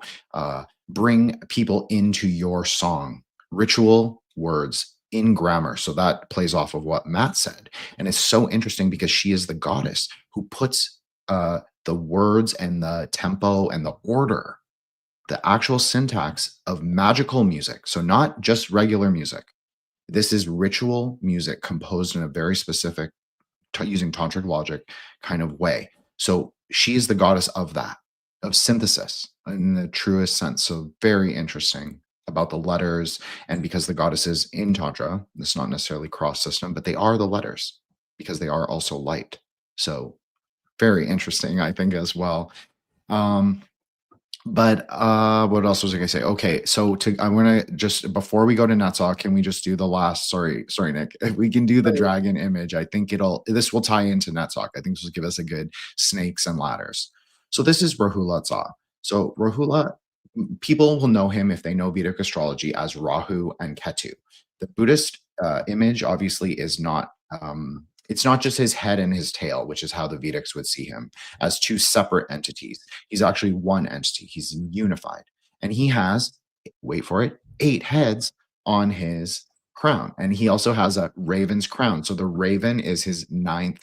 bring people into your song, ritual words in grammar. So that plays off of what Matt said. And it's so interesting because she is the goddess who puts the words and the tempo and the order, the actual syntax of magical music. So not just regular music. This is ritual music composed in a very specific, using tantric logic kind of way. So she is the goddess of that, of synthesis in the truest sense. So very interesting about the letters. And because the goddesses in tantra, it's not necessarily cross system, but they are the letters because they are also light. So very interesting, I think, as well. But what else was I gonna say? Okay, so I'm gonna just, before we go to Netzach, can we just do the last? Sorry, Nick. If we can do the dragon image, I think this will tie into Netzach. I think this will give us a good snakes and ladders. So this is Rahula Tza. So Rahula, people will know him if they know Vedic astrology as Rahu and Ketu. The Buddhist image obviously is not. It's not just his head and his tail, which is how the Vedics would see him, as 2 separate entities. He's actually one entity. He's unified. And he has, wait for it, 8 heads on his crown. And he also has a raven's crown. So the raven is his 9th,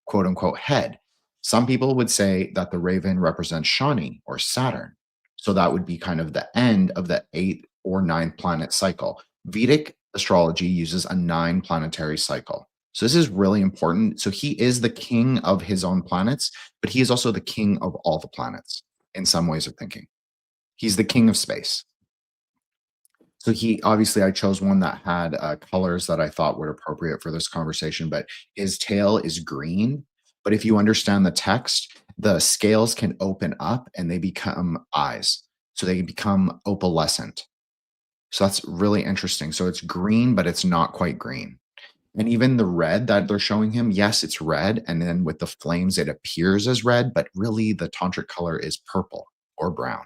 quote unquote, head. Some people would say that the raven represents Shani or Saturn. So that would be kind of the end of the 8th or 9th planet cycle. Vedic astrology uses a 9 planetary cycle. So this is really important. So he is the king of his own planets, but he is also the king of all the planets in some ways of thinking. He's the king of space. So obviously I chose one that had colors that I thought were appropriate for this conversation, but his tail is green. But if you understand the text, the scales can open up and they become eyes. So they become opalescent. So that's really interesting. So it's green, but it's not quite green. And even the red that they're showing him, yes, it's red. And then with the flames, it appears as red, but really the tantric color is purple or brown.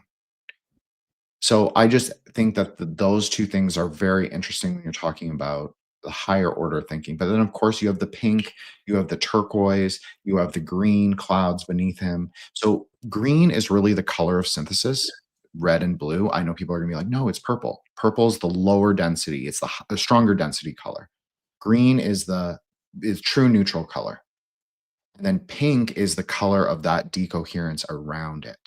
So I just think that those 2 things are very interesting when you're talking about the higher order thinking. But then, of course, you have the pink, you have the turquoise, you have the green clouds beneath him. So green is really the color of synthesis, red and blue. I know people are going to be like, no, it's purple. Purple is the lower density. It's the stronger density color. Green is the is true neutral color. And then pink is the color of that decoherence around it,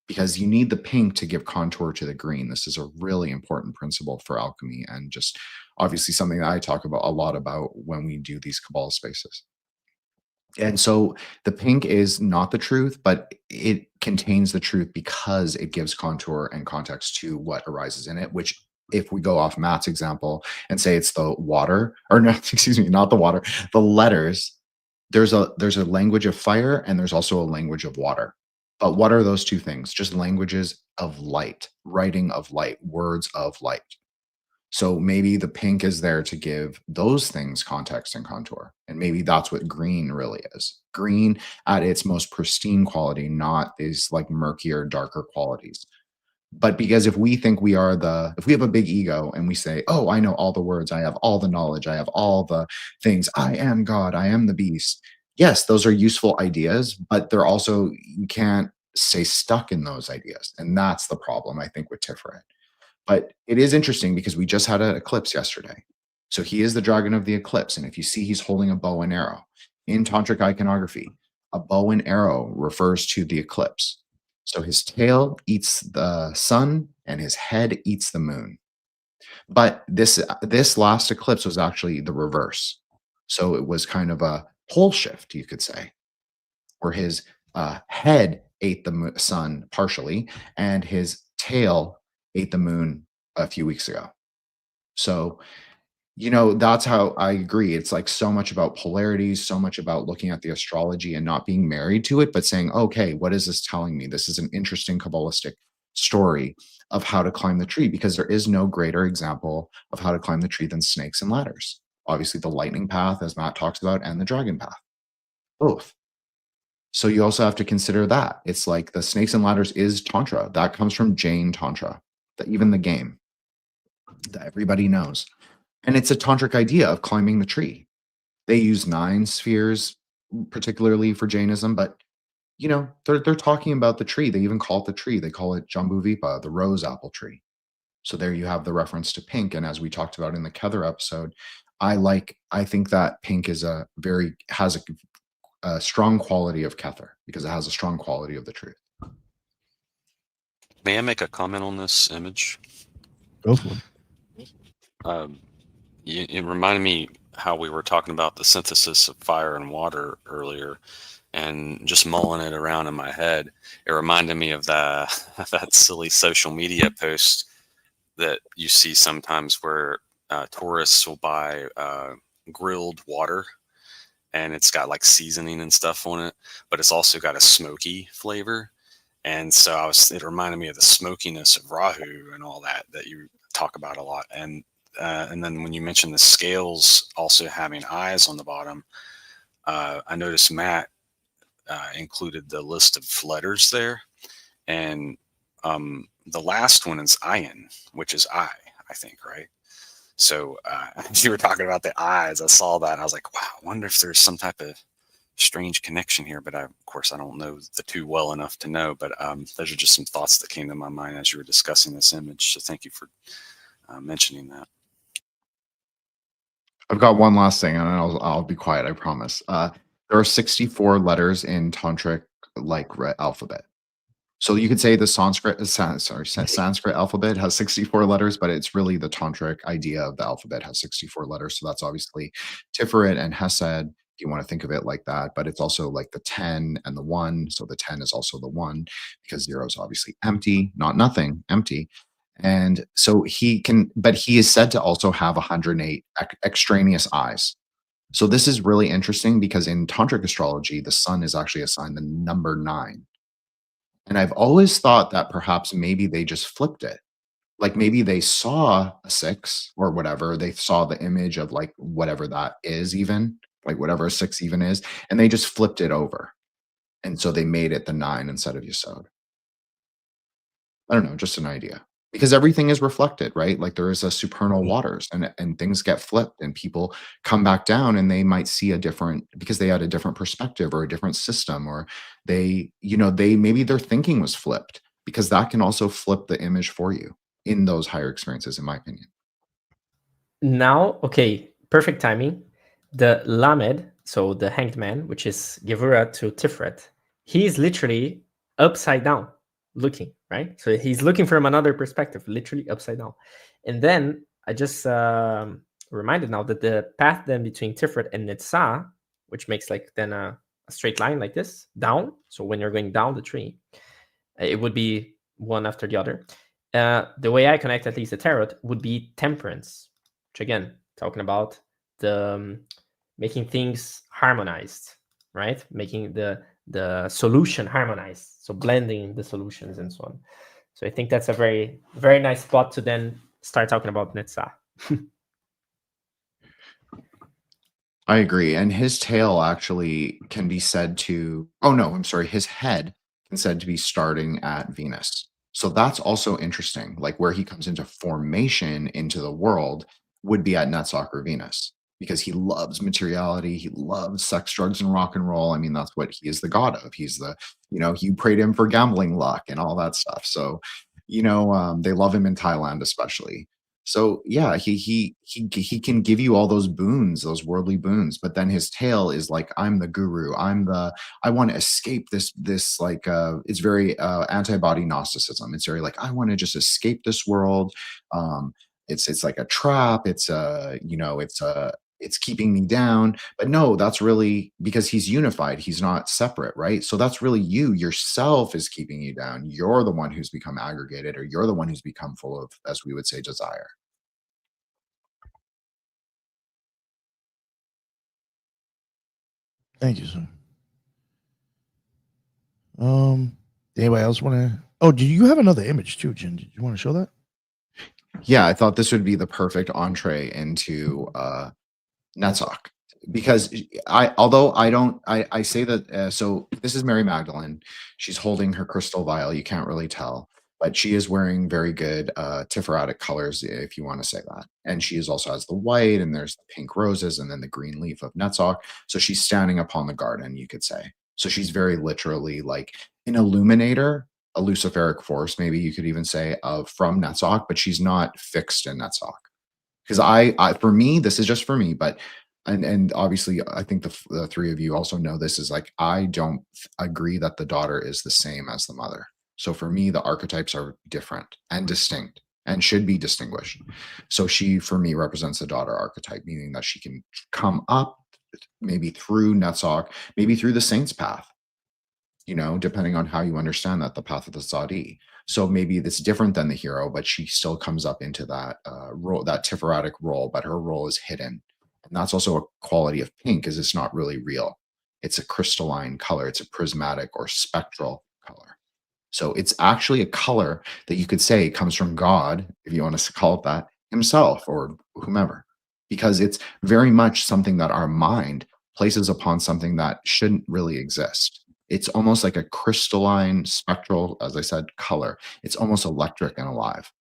because you need the pink to give contour to the green. This is a really important principle for alchemy, and just obviously something that I talk about a lot about when we do these Kabbalah spaces. And so the pink is not the truth, but it contains the truth because it gives contour and context to what arises in it, which, if we go off Matt's example and say it's the water, or no, excuse me, not the water, the letters, there's a language of fire and there's also a language of water. But what are those two things? Just languages of light, writing of light, words of light. So maybe the pink is there to give those things context and contour. And maybe that's what green really is. Green at its most pristine quality, not these like murkier, darker qualities. But because if we think we are if we have a big ego and we say, oh, I know all the words, I have all the knowledge, I have all the things, I am God, I am the beast. Yes, those are useful ideas, but they're also, you can't stay stuck in those ideas. And that's the problem, I think, with Tiphareth. But it is interesting because we just had an eclipse yesterday. So he is the dragon of the eclipse. And if you see, he's holding a bow and arrow. In Tantric iconography, a bow and arrow refers to the eclipse. So his tail eats the sun and his head eats the moon. But this last eclipse was actually the reverse. So it was kind of a pole shift, you could say, where his head ate the sun partially and his tail ate the moon a few weeks ago. So, that's how I agree. It's like so much about polarities, so much about looking at the astrology and not being married to it, but saying, okay, what is this telling me? This is an interesting Kabbalistic story of how to climb the tree, because there is no greater example of how to climb the tree than snakes and ladders. Obviously, the lightning path, as Matt talks about, and the dragon path, both. So you also have to consider that. It's like the snakes and ladders is Tantra. That comes from Jain Tantra, even the game that everybody knows. And it's a tantric idea of climbing the tree. They use 9 spheres, particularly for Jainism, but they're talking about the tree. They even call it the tree. They call it Jambuvipa, the rose apple tree. So there you have the reference to pink. And as we talked about in the Kether episode, I think that pink has a strong quality of Kether because it has a strong quality of the truth. May I make a comment on this image? Go for it. It reminded me how we were talking about the synthesis of fire and water earlier, and just mulling it around in my head, it reminded me of that silly social media post that you see sometimes where tourists will buy grilled water, and it's got like seasoning and stuff on it, but it's also got a smoky flavor. And so it reminded me of the smokiness of Rahu and all that you talk about a lot. And then when you mentioned the scales also having eyes on the bottom, I noticed Matt included the list of letters there. And the last one is Ayin, which is I think, right? So you were talking about the eyes. I saw that and I was like, wow, I wonder if there's some type of strange connection here. But of course, I don't know the two well enough to know. But those are just some thoughts that came to my mind as you were discussing this image. So thank you for mentioning that. I've got one last thing, and I'll be quiet. I promise. There are 64 letters in Tantric alphabet. So you could say the Sanskrit alphabet has 64 letters, but it's really the Tantric idea of the alphabet has 64 letters. So that's obviously Tiphareth and Hesed, if you want to think of it like that. But it's also like the 10 and the 1. So the 10 is also the 1 because 0 is obviously empty, not nothing, empty. And so he is said to also have 108 extraneous eyes. So this is really interesting because in Tantric astrology, the sun is actually assigned the number 9. And I've always thought that perhaps maybe they just flipped it. Like maybe they saw a 6 or whatever. They saw the image of like whatever that is, even like whatever a 6 even is. And they just flipped it over. And so they made it the 9 instead of Yesod. I don't know, just an idea. Because everything is reflected, right? Like there is a supernal waters and things get flipped and people come back down and they might see because they had a different perspective or a different system, or maybe their thinking was flipped, because that can also flip the image for you in those higher experiences, in my opinion. Now, okay, perfect timing. the Lamed, so the hanged man, which is Gevura to Tiphareth, he's literally upside down looking, right? So he's looking from another perspective, literally upside down. And then I just reminded now that the path then between Tiphareth and Netzach, which makes like then a straight line like this, down. So when you're going down the tree, it would be one after the other. The way I connect at least the tarot would be temperance, which again, talking about the making things harmonized, right? Making the solution harmonized. So blending the solutions and so on. So I think that's a very, very nice spot to then start talking about Netzach. I agree. And his tail actually can be said to, oh no, I'm sorry, his head can said to be starting at Venus. So that's also interesting. Like where he comes into formation into the world would be at Netzach or Venus, because he loves materiality. He loves sex, drugs, and rock and roll. I mean, that's what he is the god of. He's the, you know, you prayed him for gambling luck and all that stuff. So, you know, they love him in Thailand, especially. So yeah, he can give you all those boons, those worldly boons, but then his tail is like, I'm the guru. I want to escape this like it's very antibody Gnosticism. It's very like, I want to just escape this world. It's like a trap. It's you know, it's keeping me down. But no, that's really because he's unified. He's not separate, right? So that's really you yourself is keeping you down. You're the one who's become aggregated, or you're the one who's become full of, as we would say, desire. Thank you, sir. Anybody else want to? Oh, do you have another image too, Jen? Did you want to show that? Yeah, I thought this would be the perfect entree into Netzach, because I say that so this is Mary Magdalene. She's holding her crystal vial. You can't really tell, but she is wearing very good Tiphareth colors, if you want to say that. And she is also has the white, and there's the pink roses, and then the green leaf of Netzach. So she's standing upon the garden, you could say. So she's very literally like an illuminator, a luciferic force, maybe you could even say, of from Netzach, but she's not fixed in Netzach. Because I for me, this is just for me, but and obviously I think the three of you also know this is like, I don't agree that the daughter is the same as the mother. So for me, the archetypes are different and distinct and should be distinguished. So she, for me, represents the daughter archetype, meaning that she can come up maybe through Netzach, maybe through the saint's path, you know, depending on how you understand that, the path of the Zadi. So maybe it's different than the hero, but she still comes up into that role, that Tiphareth role, but her role is hidden. And that's also a quality of pink, is it's not really real. It's a crystalline color. It's a prismatic or spectral color. So it's actually a color that you could say comes from God, if you want to call it that, himself or whomever, because it's very much something that our mind places upon something that shouldn't really exist. It's almost like a crystalline, spectral, as I said, color. It's almost electric and alive.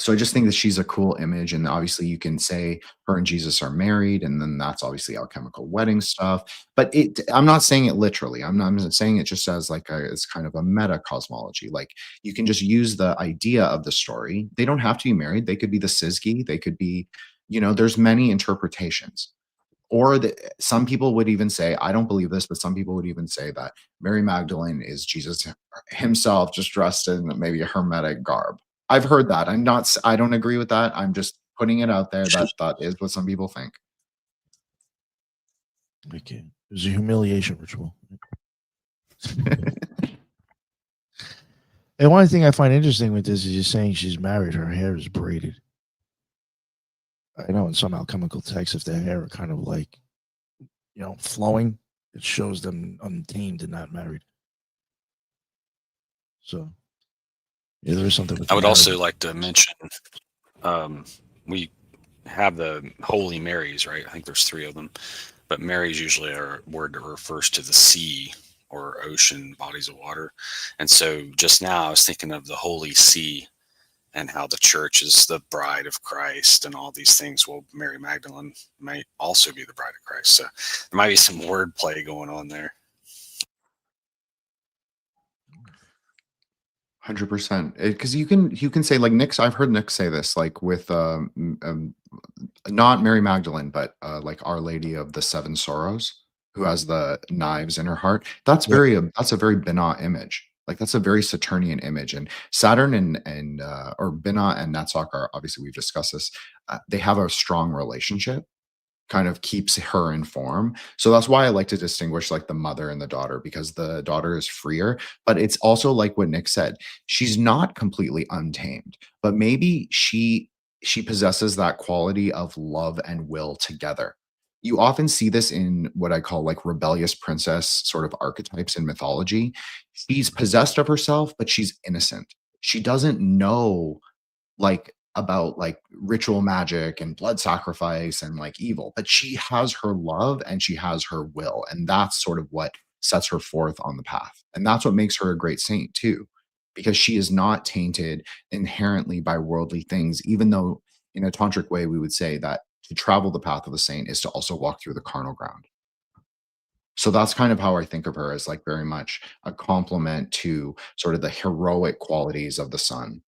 So I just think that she's a cool image. And obviously you can say her and Jesus are married, and then that's obviously alchemical wedding stuff. But I'm not saying it literally. I'm saying it just as like it's kind of a meta cosmology. Like you can just use the idea of the story. They don't have to be married. They could be the Sizgi. They could be, you know, there's many interpretations. Or some people would even say, I don't believe this, but some people would even say that Mary Magdalene is Jesus himself, just dressed in maybe a hermetic garb. I've heard that. I don't agree with that. I'm just putting it out there that is what some people think. Okay. It was a humiliation ritual. And one thing I find interesting with this is you're saying she's married, her hair is braided. I know in some alchemical texts, if their hair are kind of like, you know, flowing, it shows them untamed and not married. So, yeah, there is something. I would also like to mention, we have the Holy Marys, right? I think there's 3 of them, but Marys usually are a word that refers to the sea or ocean, bodies of water. And so just now I was thinking of the Holy Sea, and how the church is the bride of Christ and all these things. Well, Mary Magdalene might also be the bride of Christ. So there might be some wordplay going on there. 100%. Because you can say, like Nick, I've heard Nick say this, like with not Mary Magdalene, but like Our Lady of the Seven Sorrows, who has the knives in her heart. That's Yeah. that's a very Binah image. Like that's a very Saturnian image. And Saturn and or Binah and Netzach are, obviously we've discussed this. They have a strong relationship, kind of keeps her in form. So that's why I like to distinguish like the mother and the daughter, because the daughter is freer, but it's also like what Nick said, she's not completely untamed, but maybe she possesses that quality of love and will together. You often see this in what I call like rebellious princess sort of archetypes in mythology. She's possessed of herself, but she's innocent. She doesn't know like about like ritual magic and blood sacrifice and like evil, but she has her love and she has her will, and that's sort of what sets her forth on the path, and that's what makes her a great saint too, because she is not tainted inherently by worldly things, even though in a tantric way we would say that to travel the path of a saint is to also walk through the carnal ground. So that's kind of how I think of her, as like very much a complement to sort of the heroic qualities of the sun.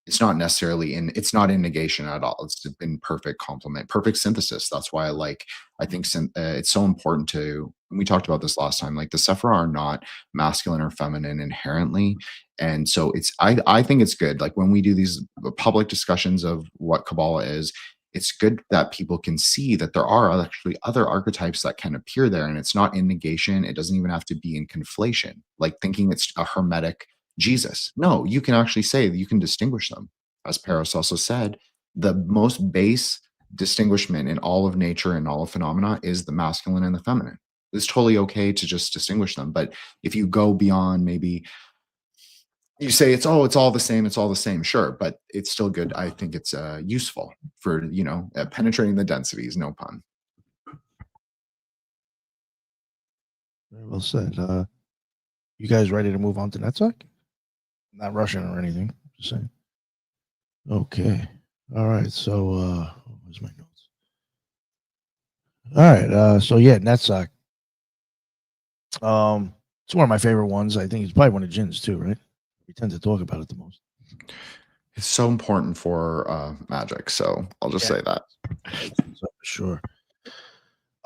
It's not necessarily it's not in negation at all. It's been perfect complement, perfect synthesis. That's why I think it's so important to, and we talked about this last time, like the Sephirah are not masculine or feminine inherently. And so I think it's good. Like when we do these public discussions of what Kabbalah is, it's good that people can see that there are actually other archetypes that can appear there. And it's not in negation. It doesn't even have to be in conflation, like thinking it's a hermetic Jesus. No, you can actually say that you can distinguish them. As Paris also said, the most base distinguishment in all of nature and all of phenomena is the masculine and the feminine. It's totally okay to just distinguish them. But if you go beyond, maybe you say it's all the same, it's all the same, sure, but it's still good. I think it's useful for penetrating the densities, no pun. Very well said. You guys ready to move on to Netzach? Not rushing or anything. Just saying. Okay. All right. So where's my notes? All right. So yeah, Netzach. It's one of my favorite ones. I think it's probably one of Jin's too, right? We tend to talk about it the most. It's so important for magic, so I'll just say that. So, sure.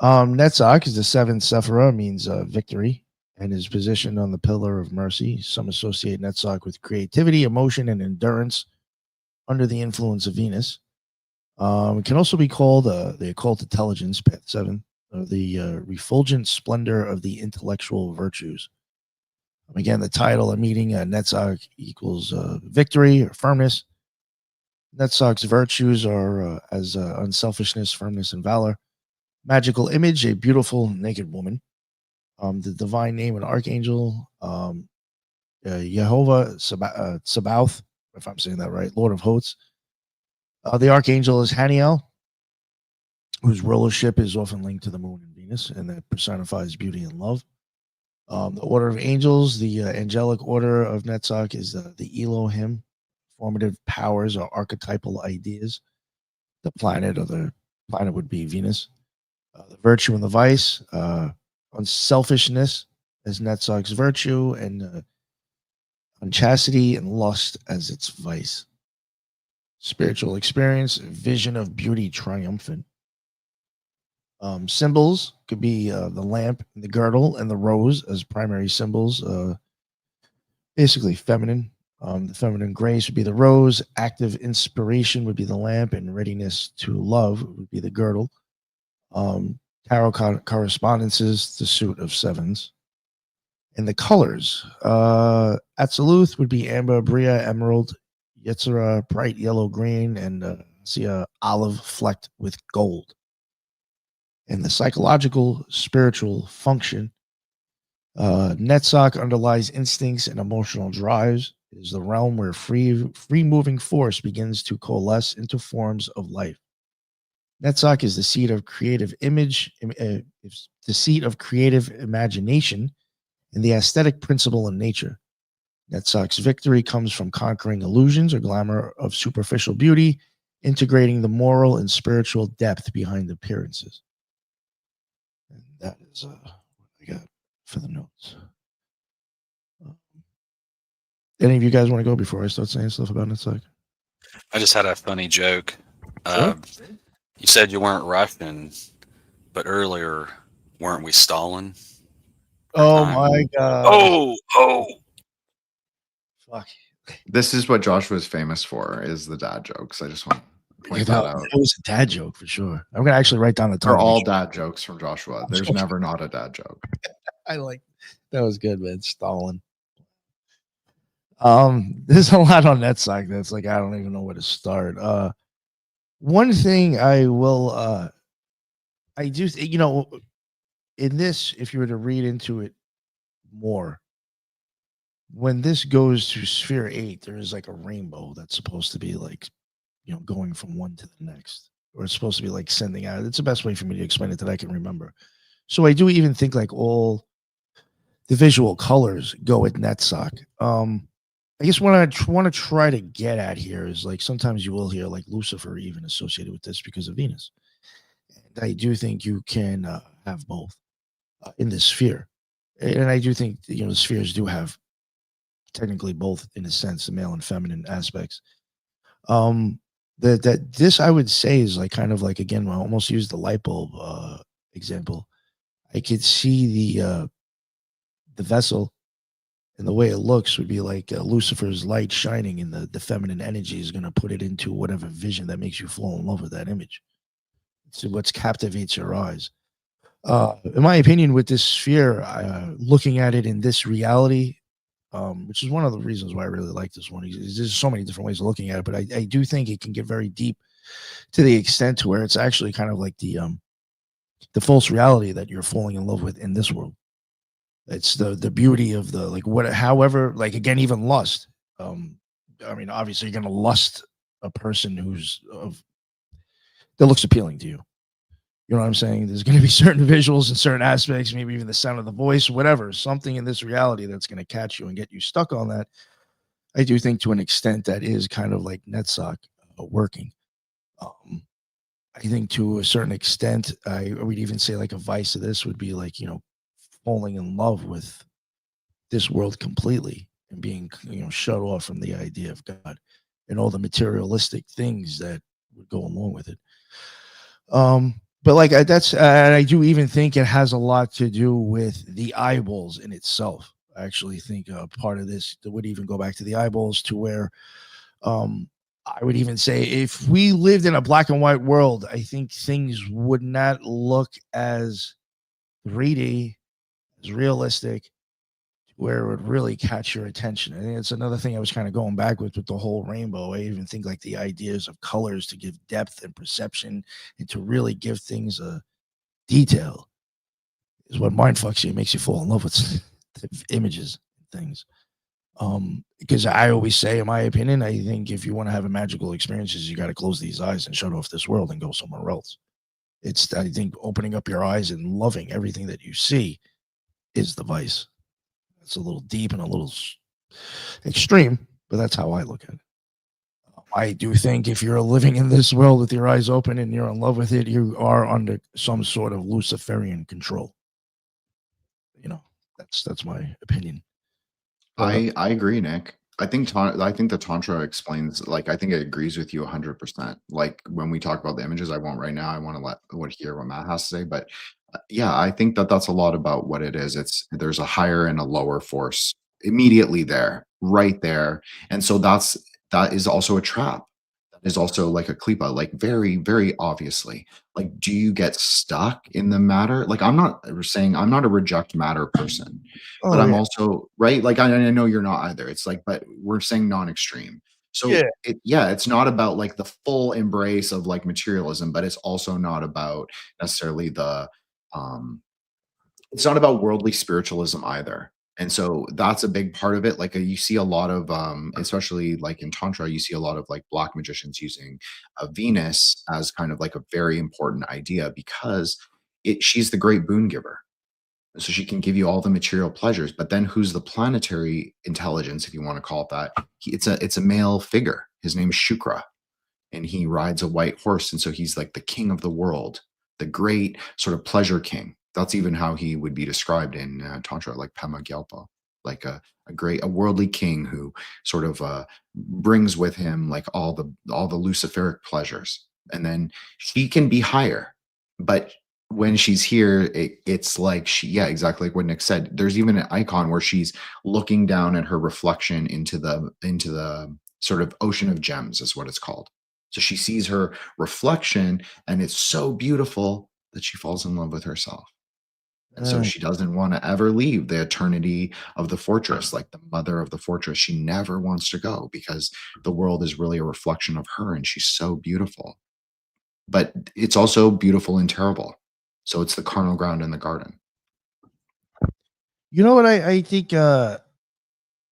Netzach is the seventh Sephirah, means victory, and is positioned on the pillar of mercy. Some associate Netzach with creativity, emotion, and endurance under the influence of Venus. It can also be called the occult intelligence, path 7, or the refulgent splendor of the intellectual virtues. Again, the title of meeting, Netzach equals victory or firmness. Netzach's virtues are as unselfishness, firmness, and valor. Magical image, a beautiful naked woman. The divine name, an archangel, Jehovah Sabaoth, if I'm saying that right, Lord of Hosts. The archangel is Haniel, whose rulership is often linked to the moon and Venus, and that personifies beauty and love. The order of angels, the angelic order of Netzach, is the Elohim. Formative powers or archetypal ideas. The planet would be Venus. The virtue and the vice, unselfishness as Netzach's virtue, and unchastity and lust as its vice. Spiritual experience, vision of beauty triumphant. Symbols could be the lamp, the girdle, and the rose as primary symbols. Basically feminine. The feminine grace would be the rose. Active inspiration would be the lamp, and readiness to love would be the girdle. Tarot correspondences, the suit of sevens. And the colors, Atziluth would be amber, Bria, emerald, Yetzirah, bright yellow, green, and olive flecked with gold. And the psychological, spiritual function, Netzach underlies instincts and emotional drives. It is the realm where free moving force begins to coalesce into forms of life. Netzach is the seat of creative the seat of creative imagination and the aesthetic principle in nature. Netzach's victory comes from conquering illusions or glamour of superficial beauty, integrating the moral and spiritual depth behind appearances. And that is what I got for the notes. Any of you guys want to go before I start saying stuff about Netzach? I just had a funny joke. Sure. You said you weren't Russian, but earlier, weren't we Stalin? Oh my god. Oh. Fuck. This is what Joshua's famous for, is the dad jokes. I just want to point that out. It was a dad joke for sure. I'm gonna actually write down the They're title. all dad jokes from Joshua. There's never not a dad joke. I like that. Was good, man. Stalin. There's a lot on Netzach that's like I don't even know where to start. One thing I will I do you know, in this, if you were to read into it more, when this goes to sphere 8, there is like a rainbow that's supposed to be like, you know, going from one to the next, or it's supposed to be like sending out. It's the best way for me to explain it that I can remember. So I do even think like all the visual colors go with Netzach. I guess what I want to try to get at here is like sometimes you will hear like Lucifer even associated with this because of Venus. And I do think you can have both in this sphere. And I do think, you know, the spheres do have technically both in a sense, the male and feminine aspects. That this I would say is like kind of like, again, I almost use the light bulb example. I could see the vessel, and the way it looks would be like Lucifer's light shining, and the feminine energy is going to put it into whatever vision that makes you fall in love with that image. It's what captivates your eyes. In my opinion, with this sphere, looking at it in this reality, which is one of the reasons why I really like this one. There's so many different ways of looking at it, but I do think it can get very deep to the extent to where it's actually kind of like the false reality that you're falling in love with in this world. It's the beauty of the like what, however, like again, even lust. I mean, obviously, you're gonna lust a person who's that looks appealing to you. You know what I'm saying? There's going to be certain visuals and certain aspects, maybe even the sound of the voice, whatever, something in this reality that's going to catch you and get you stuck on that. I do think to an extent that is kind of like Netzach working. I think to a certain extent, I would even say like a vice of this would be like, you know, falling in love with this world completely and being, you know, shut off from the idea of God and all the materialistic things that would go along with it. But like that's, and I do even think it has a lot to do with the eyeballs in itself. I actually think part of this that would even go back to the eyeballs, to where I would even say if we lived in a black and white world, I think things would not look as 3D, as realistic, where it would really catch your attention. I think it's another thing I was kind of going back with the whole rainbow. I even think like the ideas of colors to give depth and perception and to really give things a detail is what mind fucks you, makes you fall in love with images and things. Because I always say, in my opinion, I think if you want to have a magical experiences, you got to close these eyes and shut off this world and go somewhere else. It's, I think, opening up your eyes and loving everything that you see is the vice. It's a little deep and a little extreme, but that's how I look at it. I do think if you're living in this world with your eyes open and you're in love with it, you are under some sort of Luciferian control. You know, that's my opinion. I agree, Nick. I think the Tantra explains, like, I think it agrees with you 100%. Like when we talk about the images, I won't right now. I want to hear what Matt has to say, but yeah, I think that's a lot about what it is. There's a higher and a lower force immediately there, right there, and so that is also a trap. That is also like a klipa, like very, very obviously. Like, do you get stuck in the matter? Like, I'm not saying I'm not a reject matter person, but I'm also right. Like, I know you're not either. It's like, but we're saying non-extreme. So it's not about like the full embrace of like materialism, but it's also not about necessarily it's not about worldly spiritualism either. And so that's a big part of it. Like you see a lot of, especially like in Tantra, you see a lot of like black magicians using Venus as kind of like a very important idea because she's the great boon giver. So she can give you all the material pleasures, but then who's the planetary intelligence, if you want to call it that? It's a male figure. His name is Shukra, and he rides a white horse. And so he's like the king of the world, the great sort of pleasure king. That's even how he would be described in Tantra, like Pema Gyalpa, like a worldly king who sort of brings with him like all the luciferic pleasures. and then she can be higher, but when she's here, it's like exactly like what Nick said. There's even an icon where she's looking down at her reflection into the sort of ocean of gems, is what it's called. So she sees her reflection, and it's so beautiful that she falls in love with herself. And so she doesn't want to ever leave the eternity of the fortress, like the mother of the fortress. She never wants to go because the world is really a reflection of her, and she's so beautiful. But it's also beautiful and terrible. So it's the carnal ground in the garden. You know what I think a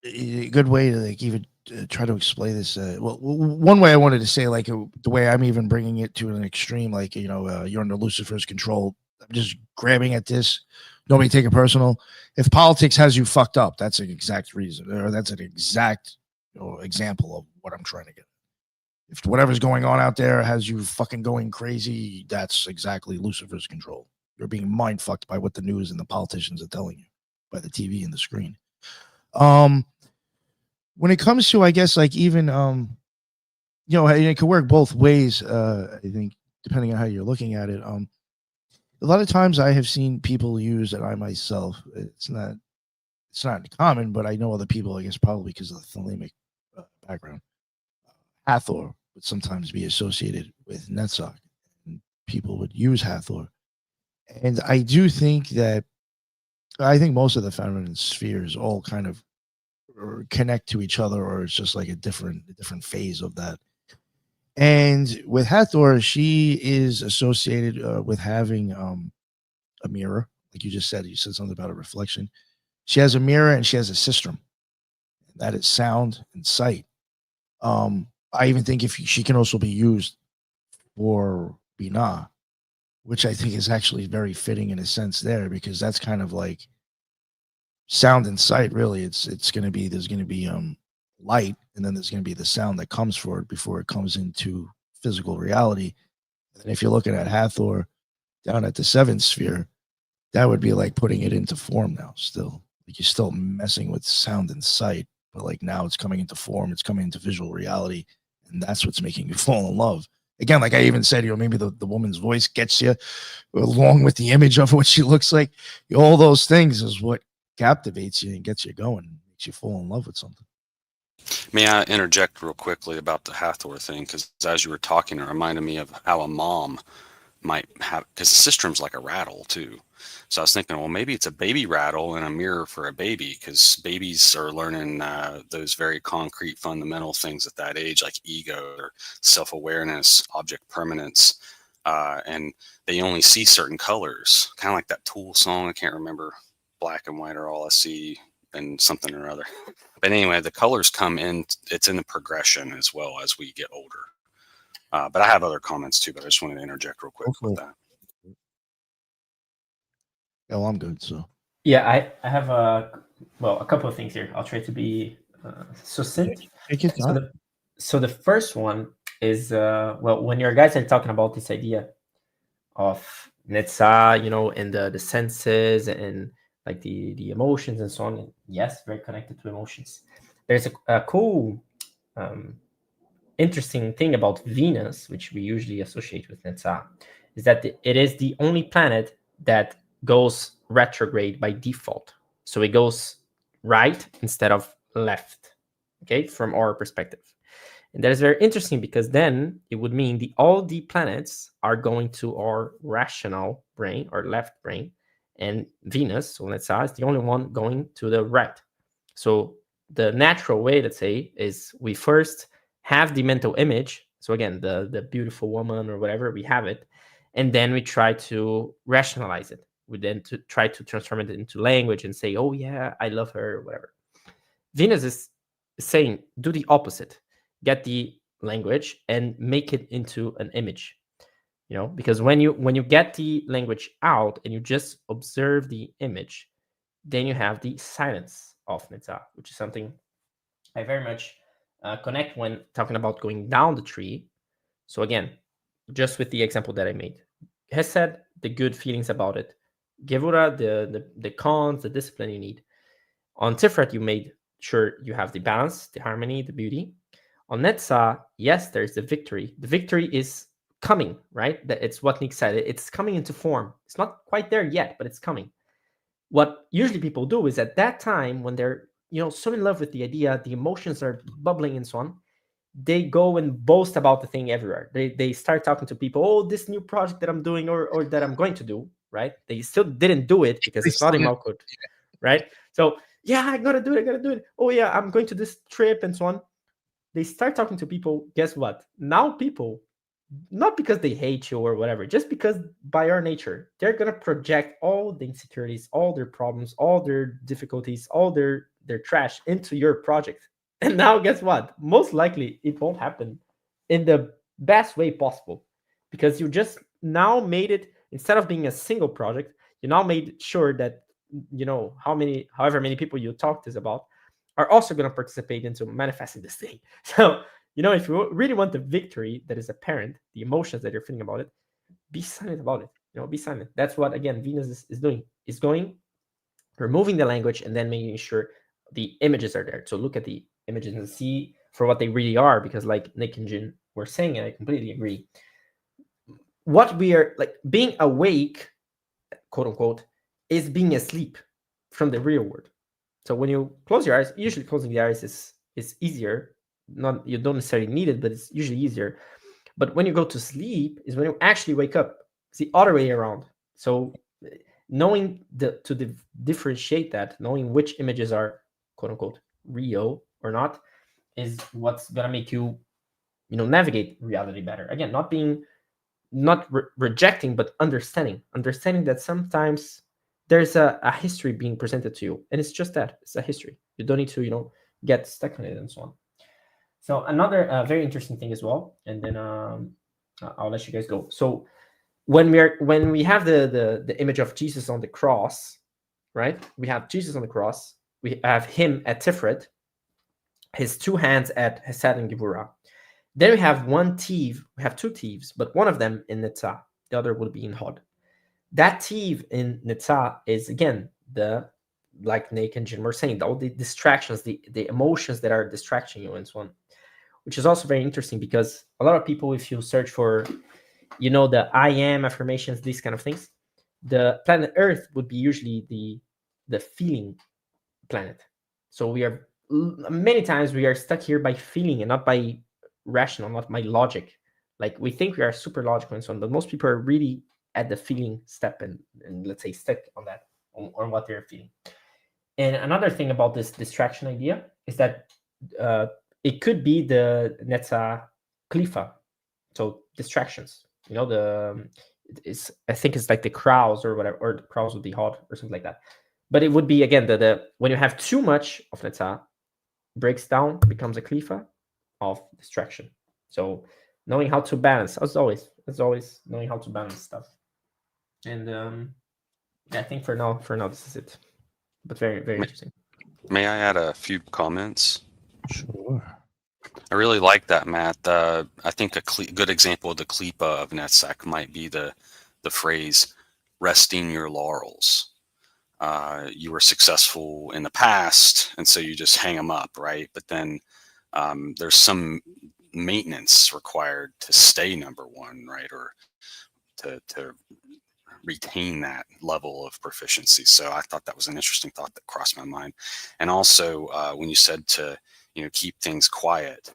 good way to like even try to explain this. Well, one way I wanted to say, like the way I'm even bringing it to an extreme, like you're under Lucifer's control. I'm just grabbing at this. Nobody take it personal. If politics has you fucked up, that's an exact reason, or that's an exact example of what I'm trying to get. If whatever's going on out there has you fucking going crazy, that's exactly Lucifer's control. You're being mind fucked by what the news and the politicians are telling you, by the TV and the screen. When it comes to, I guess, like even it could work both ways. I think depending on how you're looking at it. A lot of times I have seen people use, and I myself, it's not common, but I know other people, I guess probably because of the Thelemic background. Hathor would sometimes be associated with Netzach, and people would use Hathor. And I do think most of the feminine spheres all kind of connect to each other, or it's just like a different phase of that. And with Hathor, she is associated with having a mirror, like you just said. You said something about a reflection. She has a mirror and she has a sistrum. That is sound and sight. I even think she can also be used for Binah, which I think is actually very fitting in a sense there, because that's kind of like sound and sight. Really, there's going to be light, and then there's going to be the sound that comes for it before it comes into physical reality. And if you're looking at Hathor down at the seventh sphere, that would be like putting it into form now. Still, like you're still messing with sound and sight, but like now it's coming into form, it's coming into visual reality, and that's what's making you fall in love. Again, like I even said, maybe the woman's voice gets you, along with the image of what she looks like. All those things is what captivates you and gets you going, makes you fall in love with something. May I interject real quickly about the Hathor thing? Because as you were talking, it reminded me of how a mom might have, because the sistrum's like a rattle too. So I was thinking, well, maybe it's a baby rattle and a mirror for a baby, because babies are learning those very concrete fundamental things at that age, like ego or self-awareness, object permanence, and they only see certain colors, kind of like that Tool song. I can't remember. Black and white are all I see, and something or other. But anyway, the colors come in. It's in the progression as well as we get older. But I have other comments too, but I just wanted to interject real quick with that. Yeah, well, I'm good. So yeah, I have a couple of things here. I'll try to be succinct. So the first one is when your guys are talking about this idea of Netzach, and the senses and like the emotions and so on. Yes, very connected to emotions. There's a cool, interesting thing about Venus, which we usually associate with Netzach, is that it is the only planet that goes retrograde by default. So it goes right instead of left, okay, from our perspective. And that is very interesting, because then it would mean all the planets are going to our rational brain, or left brain, and Venus, so let's say, is the only one going to the right. So the natural way, let's say, is we first have the mental image. So again, the beautiful woman or whatever, we have it, and then we try to rationalize it. We then try to transform it into language and say, oh yeah, I love her, or whatever. Venus is saying, do the opposite. Get the language and make it into an image, because when you get the language out and you just observe the image, then you have the silence of Netzach, which is something I very much connect when talking about going down the tree. So again, just with the example that I made, has said the good feelings about it, Gevura the cons, the discipline you need. On Tiphareth, you made sure you have the balance, the harmony, the beauty. On Netzach, yes, there's the victory. The victory is coming, right? That it's what Nick said. It's coming into form. It's not quite there yet, but it's coming. What usually people do is at that time, when they're so in love with the idea, the emotions are bubbling and so on, they go and boast about the thing everywhere. They start talking to people, oh, this new project that I'm doing or that I'm going to do, right? They still didn't do it because it's not in Malkut, right? So yeah, I gotta do it. Oh yeah, I'm going to this trip and so on. They start talking to people. Guess what? Now people, not because they hate you or whatever, just because by our nature, they're gonna project all the insecurities, all their problems, all their difficulties, all their trash into your project. And now guess what? Most likely it won't happen in the best way possible, because you just now made it, instead of being a single project, you now made sure that however many people you talk this about are also going to participate into manifesting this thing. So if you really want the victory that is apparent, the emotions that you're feeling about it, be silent about it. Be silent. That's what, again, Venus is doing. Is going, removing the language, and then making sure the images are there. So look at the images and see for what they really are, because like Nick and Jin were saying, and I completely agree, what we are like being awake, quote unquote, is being asleep from the real world. So when you close your eyes, usually closing the eyes is easier. Not, you don't necessarily need it, but it's usually easier. But when you go to sleep is when you actually wake up. It's the other way around. So knowing to differentiate that, knowing which images are quote unquote real or not, is what's gonna make you navigate reality better. Again, not rejecting, but understanding that sometimes there's a history being presented to you, and it's just that, it's a history. You don't need to get stuck on it and so on. So another very interesting thing as well, and then I'll let you guys go. So when we have the image of Jesus on the cross, right? We have Jesus on the cross. We have him at Tiphareth, his two hands at Hesed and Gevurah. Then we have one Tiv. We have two Tivs, but one of them in Netzach, the other will be in Hod. That Tiv in Netzach is, again, like Nick and Jim were saying, all the distractions, the emotions that are distracting you and so on, which is also very interesting, because a lot of people, if you search for, the I am affirmations, these kind of things, the planet Earth would be usually the feeling planet. So many times we are stuck here by feeling and not by rational, not by logic. Like we think we are super logical and so on, but most people are really at the feeling step and let's say stuck on that, on what they're feeling. And another thing about this distraction idea is that it could be the Netzach Klifa, so distractions. I think it's like the crowds or whatever, or the crowds would be hot or something like that. But it would be, again, when you have too much of Netzach, breaks down, becomes a Klifa of distraction. So knowing how to balance, as always knowing how to balance stuff. And I think for now this is it. But very, very interesting. May I add a few comments? Sure. I really like that, Matt. I think a good example of the klipa of Netzach might be the phrase "resting your laurels." You were successful in the past, and so you just hang them up, right? But then there's some maintenance required to stay number one, right? Or to retain that level of proficiency. So I thought that was an interesting thought that crossed my mind. And also when you said to keep things quiet,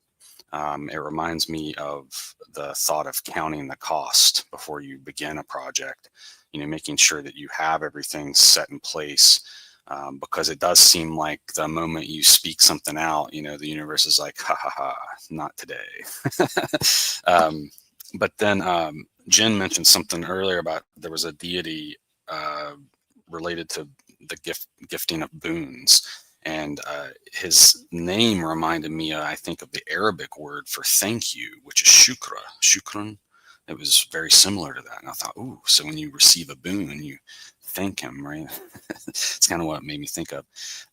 it reminds me of the thought of counting the cost before you begin a project, making sure that you have everything set in place, because it does seem like the moment you speak something out, the universe is like, ha ha ha, not today. But then Jen mentioned something earlier about there was a deity related to the gifting of boons. And his name reminded me, I think, of the Arabic word for thank you, which is shukran. It was very similar to that. And I thought, ooh, so when you receive a boon, you thank him, right? It's kind of what it made me think of.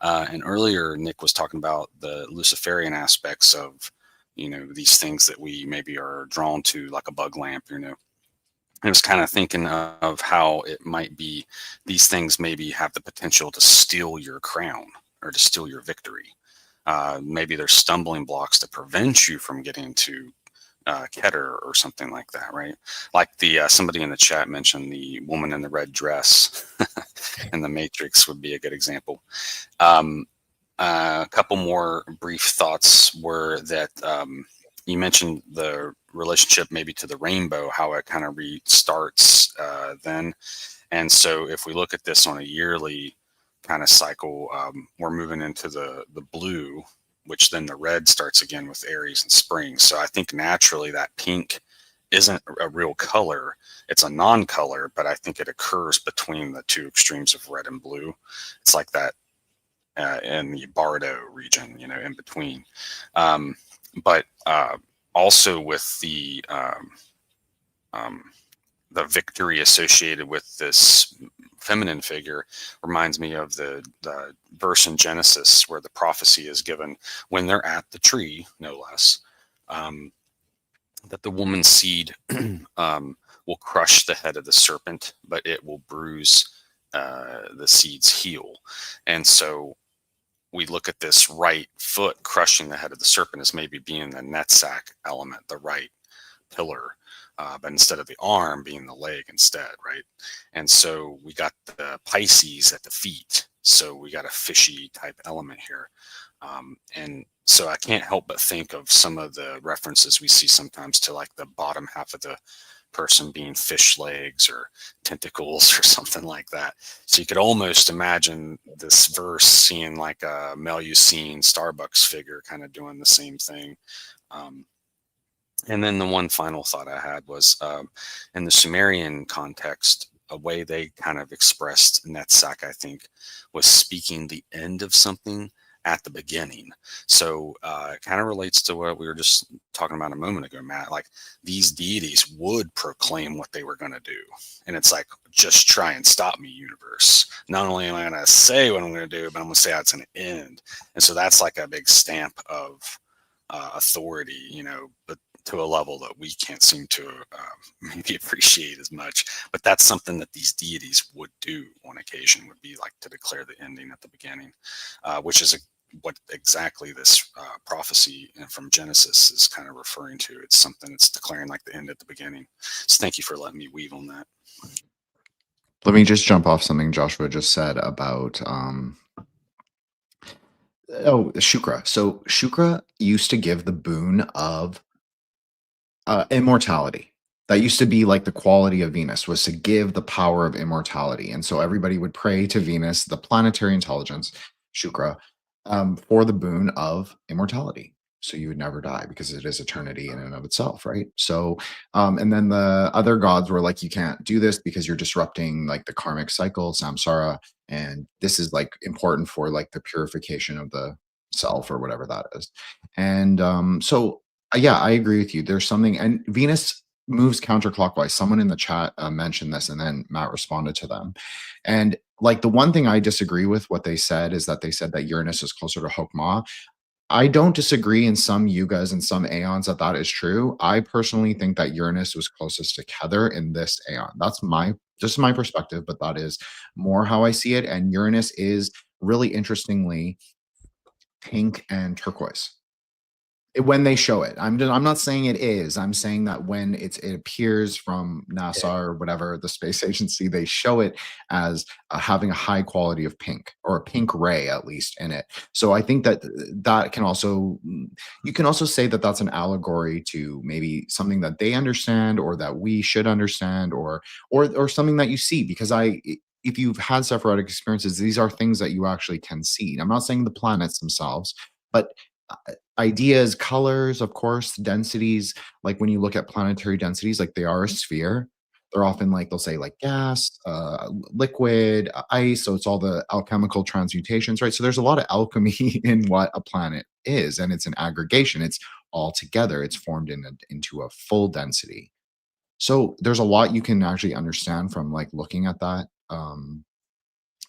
And earlier, Nick was talking about the Luciferian aspects of, these things that we maybe are drawn to, like a bug lamp, I was kind of thinking of how it might be these things maybe have the potential to steal your crown or to steal your victory. Maybe there's stumbling blocks to prevent you from getting to Keter or something like that, right? Like the somebody in the chat mentioned the woman in the red dress in the Matrix would be a good example. A couple more brief thoughts were that you mentioned the relationship maybe to the rainbow, how it kind of restarts then. And so if we look at this on a yearly kind of cycle, we're moving into the blue, which then the red starts again with Aries and spring. So I think naturally that pink isn't a real color. It's a non-color, but I think it occurs between the two extremes of red and blue. It's like that in the Bardo region, you know, in between. But also with the victory associated with this feminine figure reminds me of the verse in Genesis where the prophecy is given when they're at the tree, no less, that the woman's seed will crush the head of the serpent, but it will bruise the seed's heel. And so we look at this right foot crushing the head of the serpent as maybe being the Netzach element, the right pillar, but instead of the arm being the leg instead, right? And so we got the Pisces at the feet. So we got a fishy type element here. And so I can't help but think of some of the references we see sometimes to like the bottom half of the person being fish legs or tentacles or something like that. So you could almost imagine this verse seeing like a Melusine Starbucks figure kind of doing the same thing. And then the one final thought I had was in the Sumerian context, a way they kind of expressed Netzach, I think, was speaking the end of something at the beginning. So it kind of relates to what we were just talking about a moment ago, Matt. Like these deities would proclaim what they were going to do. And it's like, just try and stop me, universe. Not only am I going to say what I'm going to do, but I'm going to say how it's going to end. And so that's like a big stamp of authority, you know, but to a level that we can't seem to maybe appreciate as much. But that's something that these deities would do on occasion, would be like to declare the ending at the beginning, which is what exactly this prophecy from Genesis is kind of referring to. It's something that's declaring like the end at the beginning. So thank you for letting me weave on that. Let me just jump off something Joshua just said about Shukra. So Shukra used to give the boon of immortality. That used to be like the quality of Venus, was to give the power of immortality. And so everybody would pray to Venus, the planetary intelligence, Shukra, for the boon of immortality. So you would never die because it is eternity in and of itself, right? So, and then the other gods were like, you can't do this because you're disrupting like the karmic cycle, samsara. And this is like important for like the purification of the self or whatever that is. And so yeah, I agree with you. There's something, and Venus moves counterclockwise. Someone in the chat mentioned this, and then Matt responded to them. And like the one thing I disagree with what they said is that they said that Uranus is closer to Hokmah. I don't disagree in some yugas and some aeons that is true. I personally think that Uranus was closest to Kether in this aeon. That's just my perspective, but that is more how I see it. And Uranus is really interestingly pink and turquoise. When they show it, I'm not saying it is. I'm saying that when it appears from NASA or whatever, the space agency, they show it as having a high quality of pink, or a pink ray at least in it. So I think that can also, you can also say that that's an allegory to maybe something that they understand, or that we should understand, or something that you see. Because if you've had Sephirotic experiences, these are things that you actually can see. I'm not saying the planets themselves, but ideas, colors, of course, densities. Like when you look at planetary densities, like they are a sphere. They're often like, they'll say like gas, liquid, ice. So it's all the alchemical transmutations, right? So there's a lot of alchemy in what a planet is, and it's an aggregation. It's all together. It's formed into a full density. So there's a lot you can actually understand from like looking at that,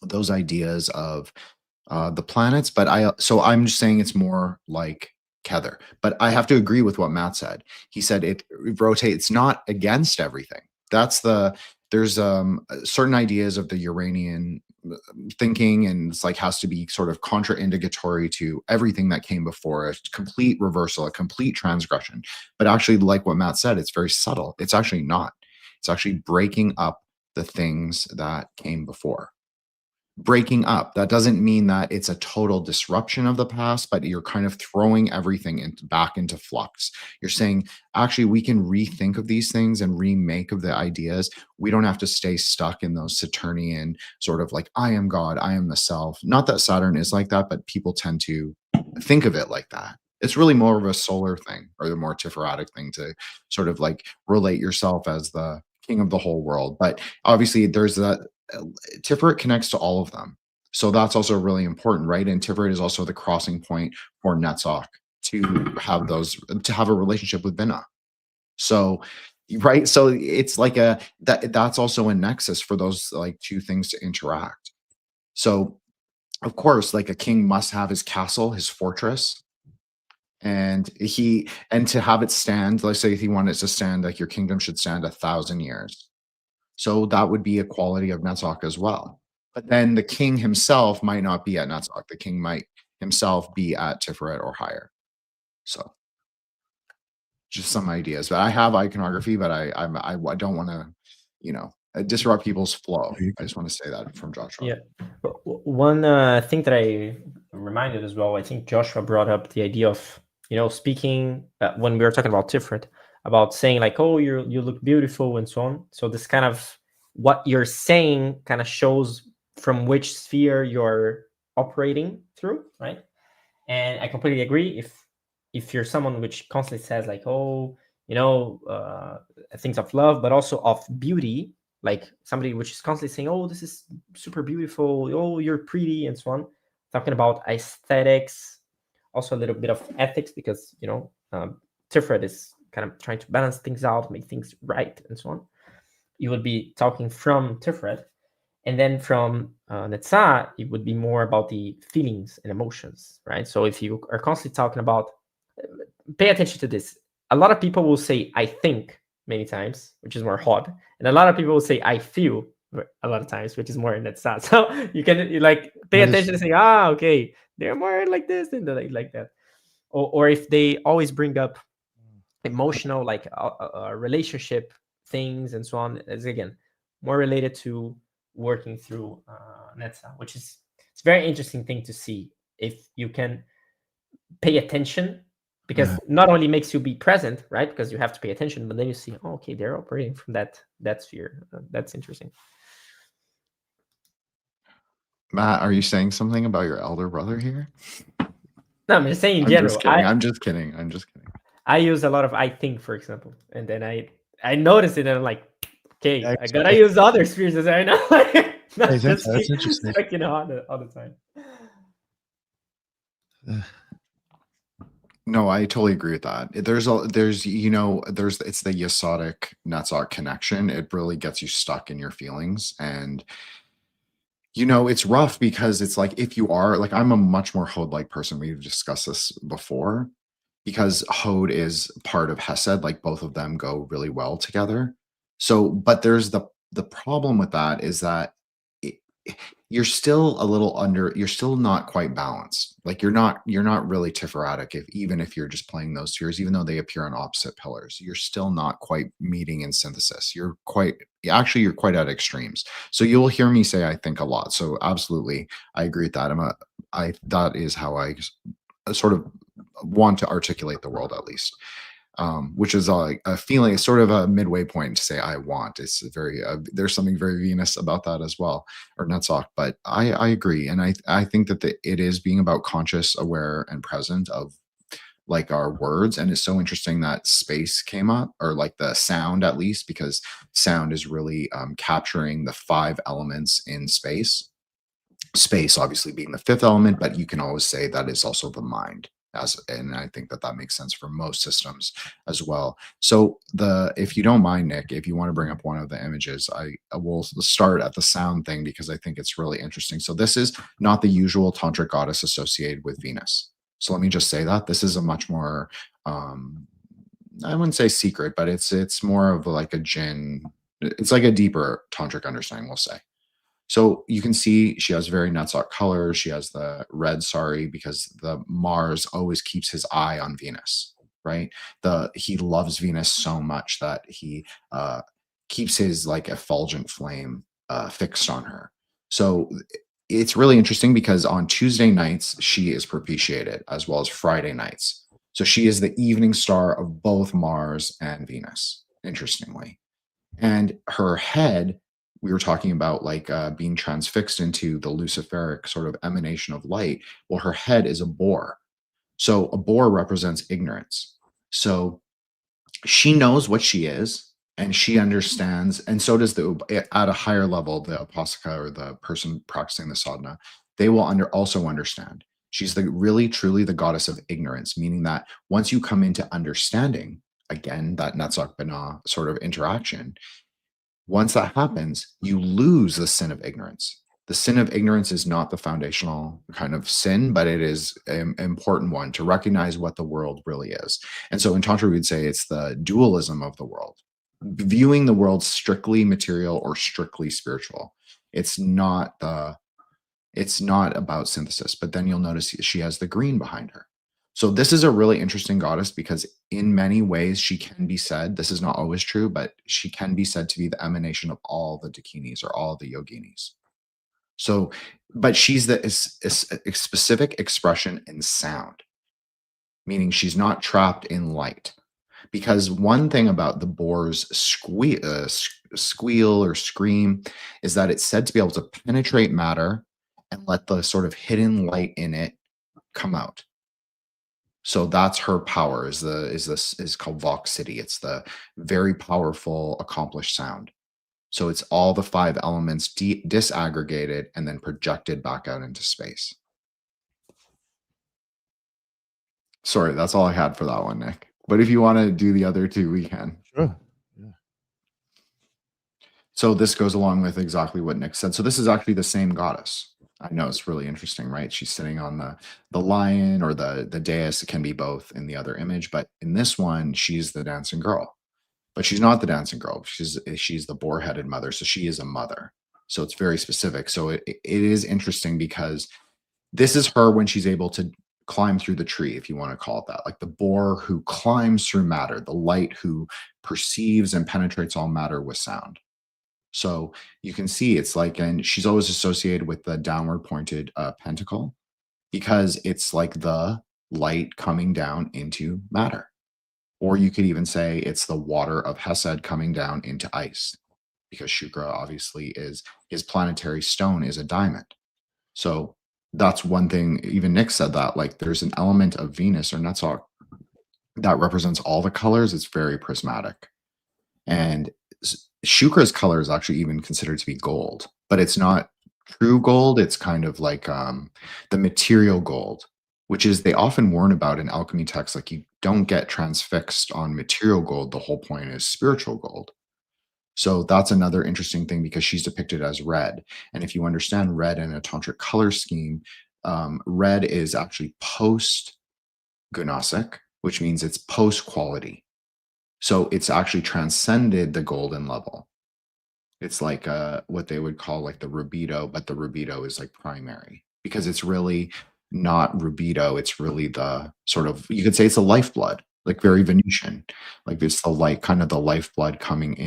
those ideas of the planets. But I'm just saying it's more like Kether. But I have to agree with what Matt said. He said it rotates. It's not against everything. There's certain ideas of the Uranian thinking, and it's like has to be sort of contraindicatory to everything that came before, a complete reversal, a complete transgression. But actually, like what Matt said, it's very subtle. It's actually not. It's actually breaking up the things that came before. Breaking up, that doesn't mean that it's a total disruption of the past, but you're kind of throwing everything back into flux. You're saying, actually, we can rethink of these things and remake of the ideas. We don't have to stay stuck in those Saturnian sort of like, I am God, I am the self. Not that Saturn is like that, but people tend to think of it like that. It's really more of a solar thing, or the more Tipharetic thing, to sort of like relate yourself as the king of the whole world. But obviously there's that Tiphareth connects to all of them. So that's also really important, right? And Tiphareth is also the crossing point for Netzach to have a relationship with Binah. So, right. So it's like that's also a nexus for those like two things to interact. So of course, like a king must have his castle, his fortress. And to have it stand, let's say if he wanted it to stand, like your kingdom should stand 1,000 years. So that would be a quality of Netzach as well. But then the king himself might not be at Netzach. The king might himself be at Tiphareth or higher. So just some ideas. But I have iconography, but I don't want to, disrupt people's flow. I just want to say that from Joshua. Yeah. One thing that I reminded as well, I think Joshua brought up the idea of, speaking when we were talking about Tiphareth, about saying like, oh, you look beautiful and so on. So this kind of what you're saying kind of shows from which sphere you're operating through, right? And I completely agree. If you're someone which constantly says like, oh, things of love, but also of beauty, like somebody which is constantly saying, oh, this is super beautiful, oh, you're pretty, and so on, talking about aesthetics, also a little bit of ethics, because Tiphareth is kind of trying to balance things out, make things right, and so on. You would be talking from Tiphareth, and then from Netzach, it would be more about the feelings and emotions, right? So if you are constantly talking about, pay attention to this. A lot of people will say "I think" many times, which is more hot, and a lot of people will say "I feel" a lot of times, which is more in Netzach. So you can pay attention and say, okay, they're more like this and like that. Or if they always bring up emotional, like relationship things and so on, is again more related to working through Netzach, which is it's a very interesting thing to see if you can pay attention, because not only makes you be present, right? Because you have to pay attention, but then you see, oh, okay, they're operating from that sphere. That's interesting. Matt, are you saying something about your elder brother here? No, I'm just saying in general. I'm just kidding. I use a lot of "I think," for example, and then I notice it, and I'm like, okay, I gotta use other spheres as I know. That's interesting. All the time. No, I totally agree with that. It's the Yesodic Netzach connection. It really gets you stuck in your feelings, and it's rough because it's like, if you are like, I'm a much more Hod-like person. We've discussed this before, because Hod is part of Hesed, like both of them go really well together. So, but there's the problem with that is that you're still you're still not quite balanced. Like you're not really Tipharetic even if you're just playing those spheres, even though they appear on opposite pillars, you're still not quite meeting in synthesis. You're quite at extremes. So you'll hear me say "I think" a lot. So absolutely, I agree with that. That is how I sort of want to articulate the world, at least. Which is a feeling, sort of a midway point to say "I want." It's very there's something very Venus about that as well, or Netzach. But I agree, and I think that it is being about conscious, aware, and present of like our words. And it's so interesting that space came up, or like the sound, at least, because sound is really capturing the 5 elements in space. Space obviously being the 5th element, but you can always say that is also the mind. And I think that makes sense for most systems as well. So if you don't mind, Nick, if you want to bring up one of the images, I will start at the sound thing, because I think it's really interesting. So this is not the usual tantric goddess associated with Venus. So let me just say that this is a much more, I wouldn't say secret, but it's more of like a jinn. It's like a deeper tantric understanding, we'll say. So you can see she has very Netzach colors. She has the red sari because the Mars always keeps his eye on Venus, right? He loves Venus so much that he keeps his like effulgent flame fixed on her. So it's really interesting because on Tuesday nights, she is propitiated as well as Friday nights. So she is the evening star of both Mars and Venus, interestingly. And her head, we were talking about like being transfixed into the luciferic sort of emanation of light. Well, her head is a boar. So a boar represents ignorance. So she knows what she is and she understands, and so does at a higher level, the upasaka or the person practicing the sadhana, they will also understand. She's really, truly the goddess of ignorance, meaning that once you come into understanding, again, that Netzach Binah sort of interaction, once that happens, you lose the sin of ignorance. The sin of ignorance is not the foundational kind of sin, but it is an important one to recognize what the world really is. And so in Tantra, we'd say it's the dualism of the world, viewing the world strictly material or strictly spiritual. It's not about synthesis, but then you'll notice she has the green behind her. So this is a really interesting goddess because in many ways she can be said, this is not always true, but she can be said to be the emanation of all the dakinis or all the yoginis. So, but she's the a specific expression in sound, meaning she's not trapped in light. Because one thing about the boar's squeal or scream is that it's said to be able to penetrate matter and let the sort of hidden light in it come out. So that's her power is called Vox City. It's the very powerful, accomplished sound. So it's all the 5 elements disaggregated and then projected back out into space. Sorry, that's all I had for that one, Nick. But if you want to do the other 2, we can. Sure. Yeah. So this goes along with exactly what Nick said. So this is actually the same goddess. I know it's really interesting, right? She's sitting on the lion or the dais. It can be both in the other image, but in this one, she's the dancing girl. But she's not the dancing girl. She's the boar-headed mother. So she is a mother. So it's very specific. So it is interesting because this is her when she's able to climb through the tree, if you want to call it that, like the boar who climbs through matter, the light who perceives and penetrates all matter with sound. So you can see it's like, and she's always associated with the downward pointed pentacle because it's like the light coming down into matter. Or you could even say it's the water of Hesed coming down into ice because Shukra obviously his planetary stone is a diamond. So that's one thing, even Nick said that, like there's an element of Venus or Netzach that represents all the colors. It's very prismatic. And Shukra's color is actually even considered to be gold, but it's not true gold. It's kind of like the material gold, which is they often warn about in alchemy texts, like you don't get transfixed on material gold. The whole point is spiritual gold. So that's another interesting thing because she's depicted as red. And if you understand red in a tantric color scheme, red is actually post-gunasic, which means it's post-quality. So it's actually transcended the golden level. It's like what they would call like the rubido, but the rubido is like primary because it's really not rubido. It's really the sort of, you could say it's a lifeblood, like very Venetian, like it's the light, kind of the lifeblood coming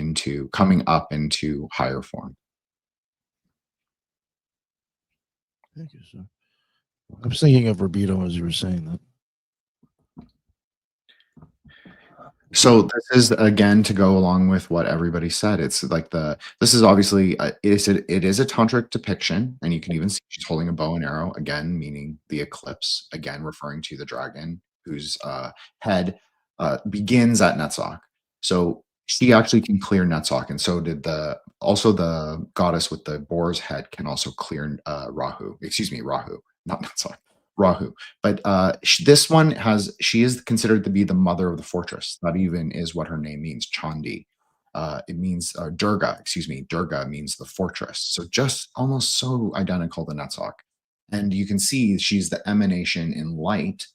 up into higher form. Thank you, sir. I was thinking of rubido as you were saying that. So this is again to go along with what everybody said. It's like this is obviously it is a tantric depiction, and you can even see she's holding a bow and arrow again, meaning the eclipse. Again, referring to the dragon whose head begins at Netzach. So she actually can clear Netzach, and so did also the goddess with the boar's head can also clear Rahu. Excuse me, Rahu, not Netzach. Rahu, but this one she is considered to be the mother of the fortress. That even is what her name means, Chandi. It means Durga. Excuse me, Durga means the fortress. So just almost so identical to Netzach, and you can see she's the emanation in light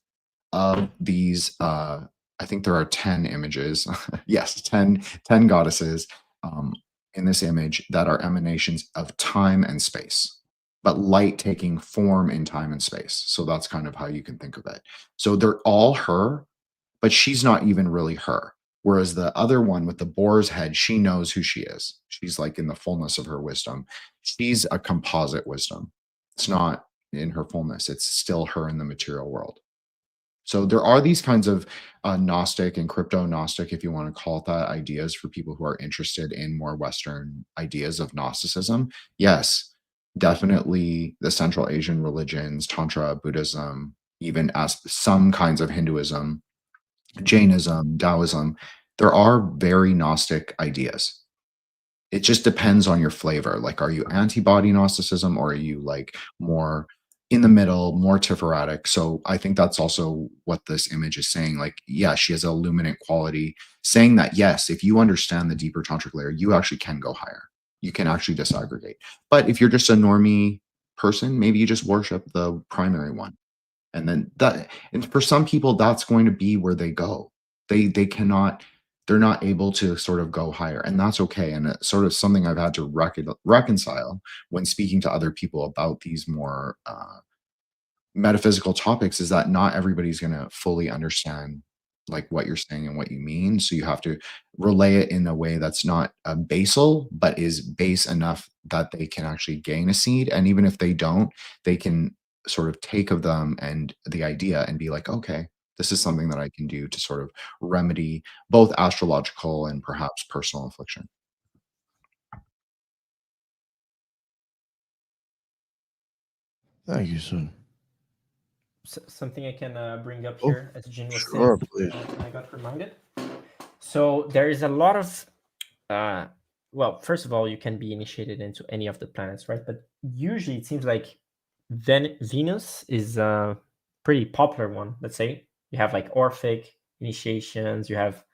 of these. I think there are 10 images. Yes, 10 goddesses in this image that are emanations of time and space, but light taking form in time and space. So that's kind of how you can think of it. So they're all her, but she's not even really her. Whereas the other one with the boar's head, she knows who she is. She's like in the fullness of her wisdom. She's a composite wisdom. It's not in her fullness. It's still her in the material world. So there are these kinds of Gnostic and crypto-Gnostic, if you want to call it that, ideas for people who are interested in more Western ideas of Gnosticism. Yes, definitely the Central Asian religions, Tantra, Buddhism, even as some kinds of Hinduism, Jainism, Taoism, there are very Gnostic ideas. It just depends on your flavor. Like, are you antibody Gnosticism, or are you like more in the middle, more Tipharetic? So I think that's also what this image is saying. Like, yeah, she has an illuminant quality, saying that, yes, if you understand the deeper tantric layer, you actually can go higher. You can actually disaggregate. But if you're just a normie person, maybe you just worship the primary one. And then that, and for some people, that's going to be where they go. They cannot, they're not able to sort of go higher, and that's okay. And it's sort of something I've had to reconcile when speaking to other people about these more metaphysical topics, is that not everybody's going to fully understand like what you're saying and what you mean. So you have to relay it in a way that's not basal, but is base enough that they can actually gain a seed. And even if they don't, they can sort of take of them and the idea and be like, okay, this is something that I can do to sort of remedy both astrological and perhaps personal affliction. Thank you, son. Something I can bring up Oh, here, as Jin was sure, saying, please. and I got reminded. So there is a lot of, well, first of all, you can be initiated into any of the planets, right? But usually it seems like Venus is a pretty popular one. Let's say you have like Orphic initiations. You have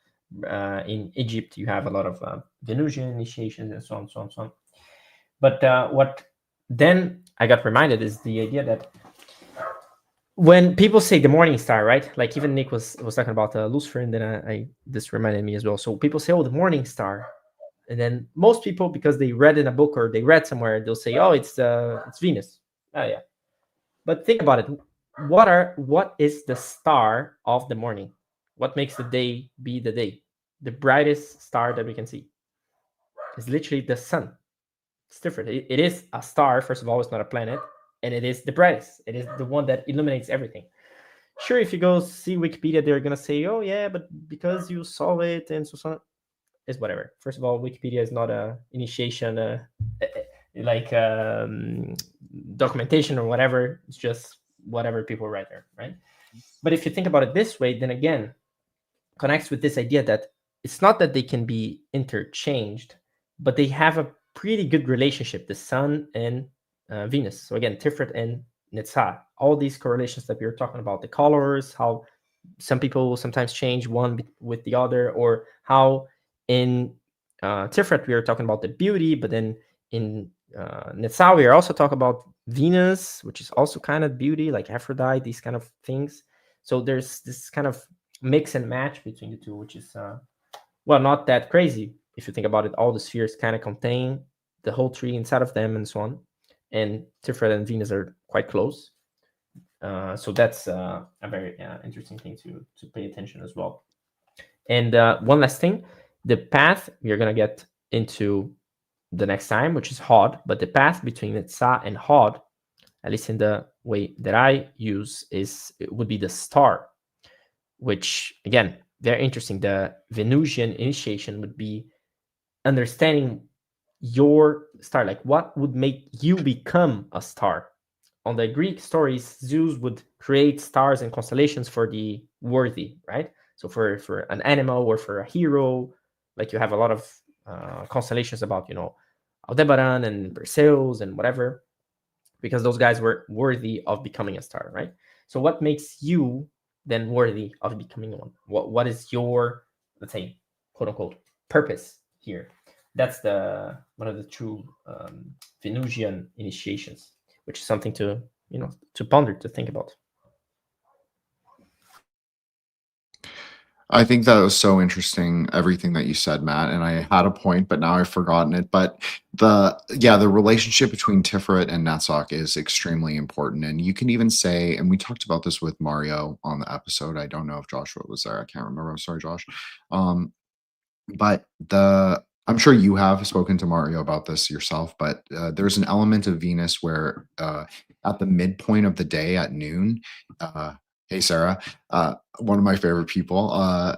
in Egypt, you have a lot of Venusian initiations, and so on, so on, so on. But what then I got reminded is the idea that when people say the morning star, right? Like even Nick was talking about Lucifer, and then I this reminded me as well. So people say, "Oh, the morning star," and then most people, because they read in a book or they read somewhere, they'll say, "Oh, it's Venus." Oh yeah, but think about it. What is the star of the morning? What makes the day be the day? The brightest star that we can see is literally the sun. It's different. It is a star. First of all, it's not a planet, and it is the brightest. It is the one that illuminates everything. Sure, if you go see Wikipedia, they're gonna say, "Oh yeah, but because you saw it and so on," it's whatever. First of all, Wikipedia is not a initiation, like documentation or whatever. It's just whatever people write there, right? But if you think about it this way, then again, connects with this idea that it's not that they can be interchanged, but they have a pretty good relationship, the Sun and Venus. So again, Tiphareth and Netzach, all these correlations that we were talking about, the colors, how some people sometimes change one with the other, or how in Tiphareth we are talking about the beauty, but then in Netzach we are also talking about Venus, which is also kind of beauty, like Aphrodite, these kind of things. So there's this kind of mix and match between the two, which is well, not that crazy if you think about it. All the spheres kind of contain the whole tree inside of them, and so on. And Tiphareth and Venus are quite close, so that's a very interesting thing to pay attention as well. And one last thing, the path we're gonna get into the next time, which is Hod, but the path between Netzach and Hod, at least in the way that I use, it would be the star, which again, very interesting. The Venusian initiation would be understanding your star, like what would make you become a star. On the Greek stories, Zeus would create stars and constellations for the worthy, right? So for an animal or for a hero, like you have a lot of constellations about, Aldebaran and Perseus and whatever, because those guys were worthy of becoming a star, right? So what makes you then worthy of becoming one? What is your, let's say, quote unquote, purpose here? That's one of the true Venusian initiations, which is something to ponder, to think about. I think that was so interesting, everything that you said, Matt. And I had a point, but now I've forgotten it. But the relationship between Tiphareth and Netzach is extremely important. And you can even say, and we talked about this with Mario on the episode. I don't know if Joshua was there. I can't remember. I'm sorry, Josh. But I'm sure you have spoken to Mario about this yourself, but there's an element of Venus where at the midpoint of the day at noon, hey, Sarah, one of my favorite people,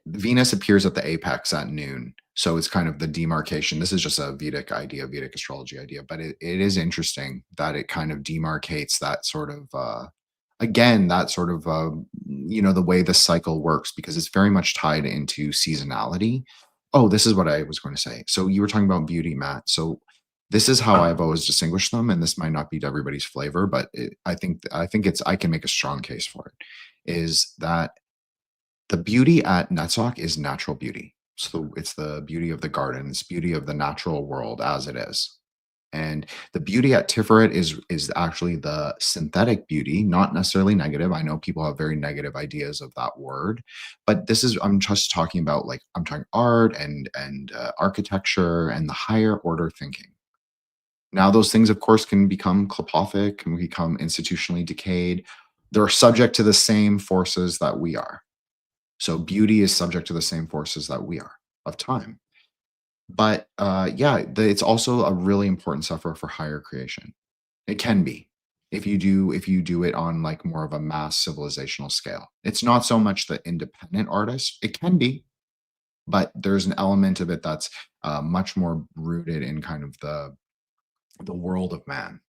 Venus appears at the apex at noon. So it's kind of the demarcation. This is just a Vedic idea, Vedic astrology idea, but it is interesting that it kind of demarcates that sort of, again, that sort of, the way the cycle works, because it's very much tied into seasonality. Oh, this is what I was going to say. So you were talking about beauty, Matt. So this is how I've always distinguished them, and this might not be to everybody's flavor, but I think I can make a strong case for it, is that the beauty at Netzach is natural beauty. So it's the beauty of the garden, it's beauty of the natural world as it is. And the beauty at Tiphareth is actually the synthetic beauty, not necessarily negative. I know people have very negative ideas of that word, but I'm just talking about, like, I'm talking art and architecture and the higher order thinking. Now, those things, of course, can become klipothic, can become institutionally decayed. They're subject to the same forces that we are. So beauty is subject to the same forces that we are of time. But it's also a really important sufferer for higher creation. It can be if you do it on like more of a mass civilizational scale. It's not so much the independent artist. It can be, but there's an element of it that's much more rooted in kind of the world of man.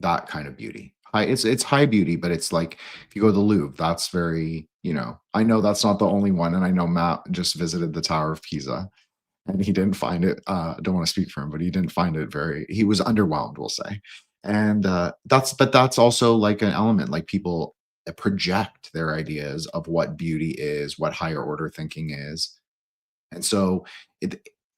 That kind of beauty. It's high beauty, but it's like if you go to the Louvre, that's very, I know that's not the only one, and I know Matt just visited the Tower of Pisa, and he didn't find it. I don't want to speak for him, but he didn't find it he was underwhelmed, we'll say. And that's also like an element, like people project their ideas of what beauty is, what higher order thinking is. And so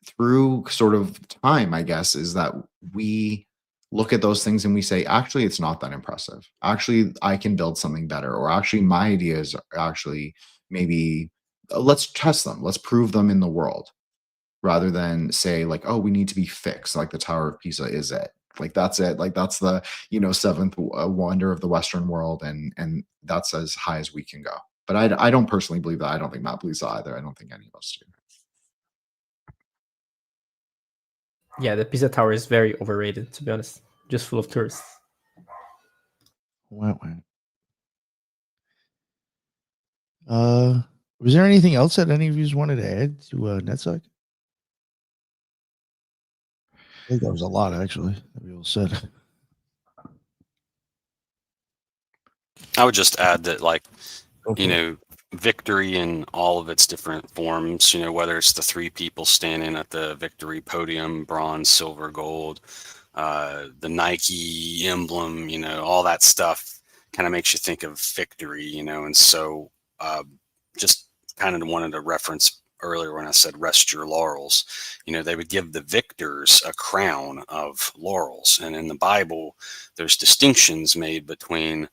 through sort of time, I guess, is that we look at those things and we say, actually, it's not that impressive. Actually, I can build something better. Or actually, my ideas are actually maybe, let's test them. Let's prove them in the world, rather than say like, oh, we need to be fixed. Like the Tower of Pisa is it. Like that's it. Like that's the, seventh wonder of the Western world. And that's as high as we can go. But I don't personally believe that. I don't think Matt believes that either. I don't think any of us do. Yeah, the Pisa Tower is very overrated, to be honest. Just full of tourists. Was there anything else that any of you wanted to add to Netzach? I think that was a lot, actually, that we all said. I would just add that, like, victory in all of its different forms, whether it's the three people standing at the victory podium, bronze, silver, gold, the Nike emblem, all that stuff kind of makes you think of victory, and so just kind of wanted to reference earlier when I said rest your laurels. They would give the victors a crown of laurels, and in the Bible there's distinctions made between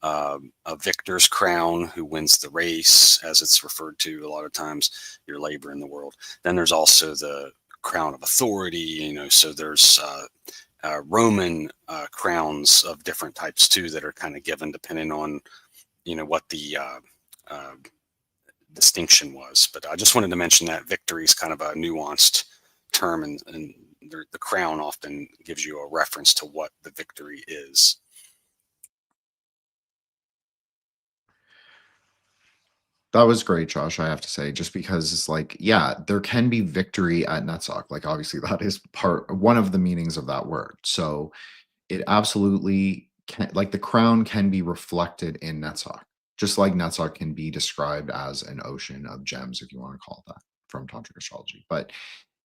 a victor's crown, who wins the race, as it's referred to a lot of times, your labor in the world. Then there's also the crown of authority, so there's Roman crowns of different types too, that are kind of given depending on what the distinction was. But I just wanted to mention that victory is kind of a nuanced term, and the crown often gives you a reference to what the victory is. That was great, Josh, I have to say, just because it's like, yeah, there can be victory at Netzach. Like, obviously, that is one of the meanings of that word. So it absolutely can, like, the crown can be reflected in Netzach, just like Netzach can be described as an ocean of gems, if you want to call it that, from Tantric astrology. But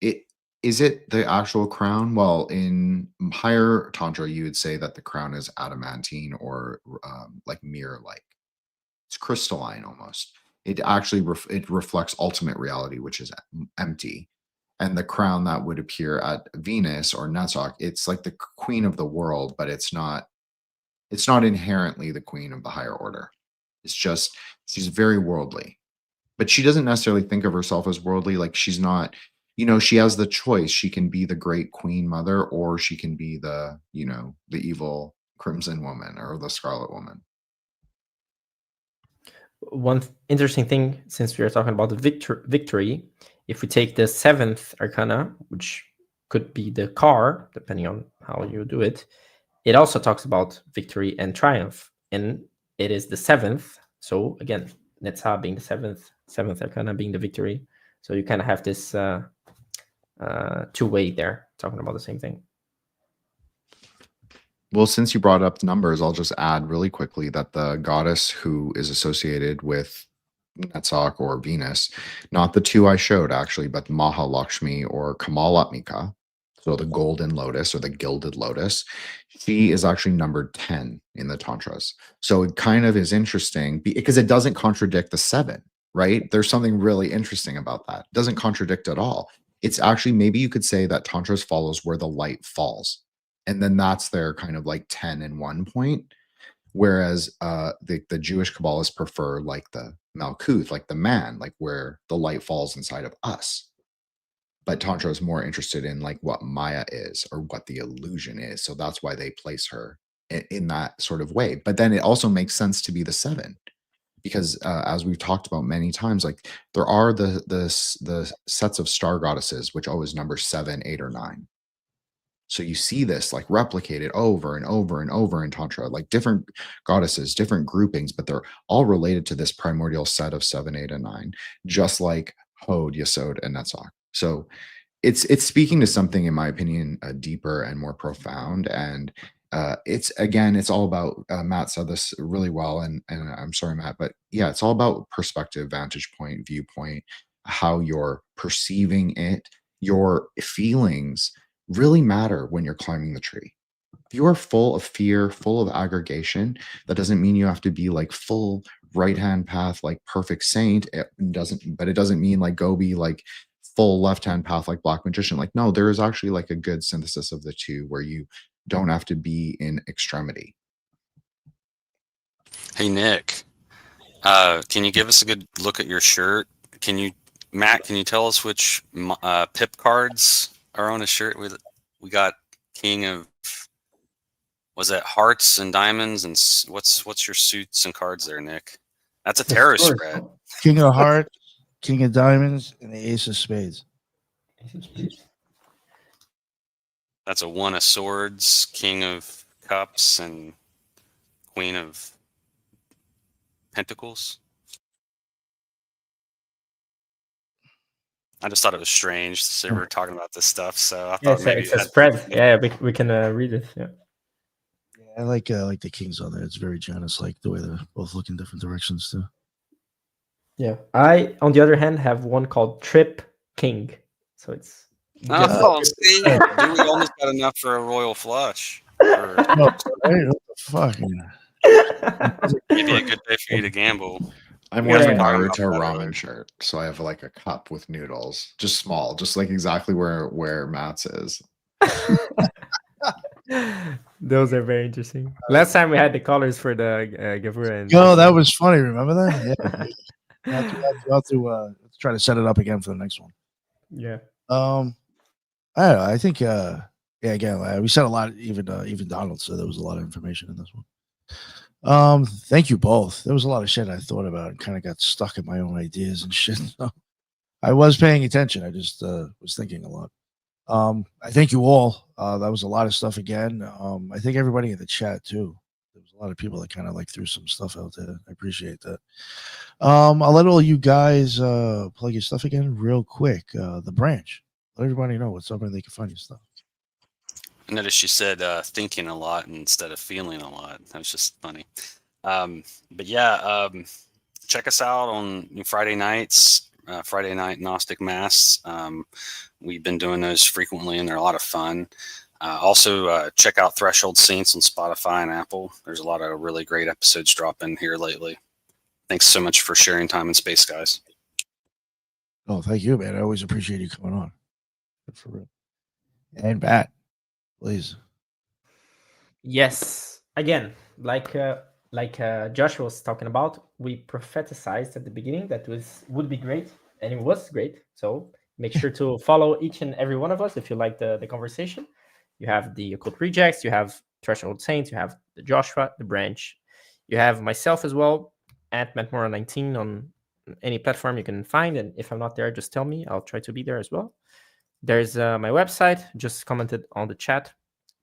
is it the actual crown? Well, in higher Tantra, you would say that the crown is adamantine or like mirror-like. It's crystalline almost. It actually it reflects ultimate reality, which is empty. And the crown that would appear at Venus or Netzach, it's like the queen of the world, but it's not inherently the queen of the higher order. It's just, she's very worldly. but she doesn't necessarily think of herself as worldly. Like she's not, she has the choice. She can be the great queen mother, or she can be the, the evil crimson woman or the scarlet woman. One interesting thing, since we are talking about the victory, if we take the 7th arcana, which could be the car, depending on how you do it, it also talks about victory and triumph, and it is the 7th. So again, Netzach being the 7th arcana being the victory. So you kind of have this two-way there, talking about the same thing. Well, since you brought up numbers, I'll just add really quickly that the goddess who is associated with Netzach or Venus, not the two I showed actually, but Mahalakshmi or Kamalatmika, so the golden lotus or the gilded lotus, she is actually numbered 10 in the Tantras. So it kind of is interesting because it doesn't contradict the 7, right? There's something really interesting about that. It doesn't contradict at all. It's actually, maybe you could say that Tantras follows where the light falls. And then that's their kind of like 10 and 1 point. Whereas the Jewish Kabbalists prefer like the Malkuth, like the man, like where the light falls inside of us. But Tantra is more interested in like what Maya is or what the illusion is. So that's why they place her in that sort of way. But then it also makes sense to be the 7. Because as we've talked about many times, like there are the sets of star goddesses, which always number 7, 8, or 9. So you see this like replicated over and over and over in Tantra, like different goddesses, different groupings, but they're all related to this primordial set of 7, 8, and 9, just like Hod, Yesod, and Netzach. So it's speaking to something, in my opinion, deeper and more profound. And it's all about, Matt said this really well, and I'm sorry, Matt, but yeah, it's all about perspective, vantage point, viewpoint, how you're perceiving it, your feelings really matter when you're climbing the tree. If you are full of fear, full of aggregation, that doesn't mean you have to be like full right-hand path, like perfect saint. It doesn't mean like go be like full left-hand path, like black magician. Like, no, there is actually like a good synthesis of the two where you don't have to be in extremity. Hey, Nick, can you give us a good look at your shirt? Matt, can you tell us which pip cards are on a shirt? We got King of, was that hearts and diamonds, and what's your suits and cards there, Nick? That's a tarot spread. King of hearts, King of diamonds, and the Ace of spades. That's a 1 of swords, King of cups, and Queen of pentacles. I just thought it was strange. So we were talking about this stuff, so I thought maybe it's a spread. Yeah, we can read it. Yeah. I like the kings on there. It's very Janus, like the way they're both looking different directions too. Yeah. I, on the other hand, have one called Trip King. So it's. See, dude, we almost got enough for a royal flush. What the fuck? Maybe a good day for you to gamble. I'm wearing a Naruto ramen shirt, so I have like a cup with noodles, just small, just like exactly where Matt's is. Those are very interesting. Last time we had the colors for the Gavura. Yo, that was funny. Remember that? Yeah. I'll have to try to set it up again for the next one. Yeah. I don't know. I think again, we said a lot. Even Donald said there was a lot of information in this one. Thank you both. There was a lot of shit I thought about and kind of got stuck in my own ideas and shit. So I was paying attention. I just was thinking a lot. I thank you all. That was a lot of stuff again. I think everybody in the chat too. There was a lot of people that kind of like threw some stuff out there. I appreciate that. I'll let all you guys plug your stuff again real quick. The branch. Let everybody know what's up and they can find your stuff. I noticed you said thinking a lot instead of feeling a lot. That was just funny. But yeah, check us out on Friday nights, Friday night Gnostic Mass. We've been doing those frequently and they're a lot of fun. Also, check out Threshold Saints on Spotify and Apple. There's a lot of really great episodes dropping here lately. Thanks so much for sharing time and space, guys. Oh, thank you, man. I always appreciate you coming on. For real. And Pat, please. Yes. Again, like like Joshua was talking about, we propheticized at the beginning that would be great, and it was great. So make sure to follow each and every one of us if you like the conversation. You have the Occult Rejects, you have Threshold Saints, you have the Joshua, the Branch, you have myself as well, at MattMora19 on any platform you can find. And if I'm not there, just tell me. I'll try to be there as well. There's my website, just commented on the chat,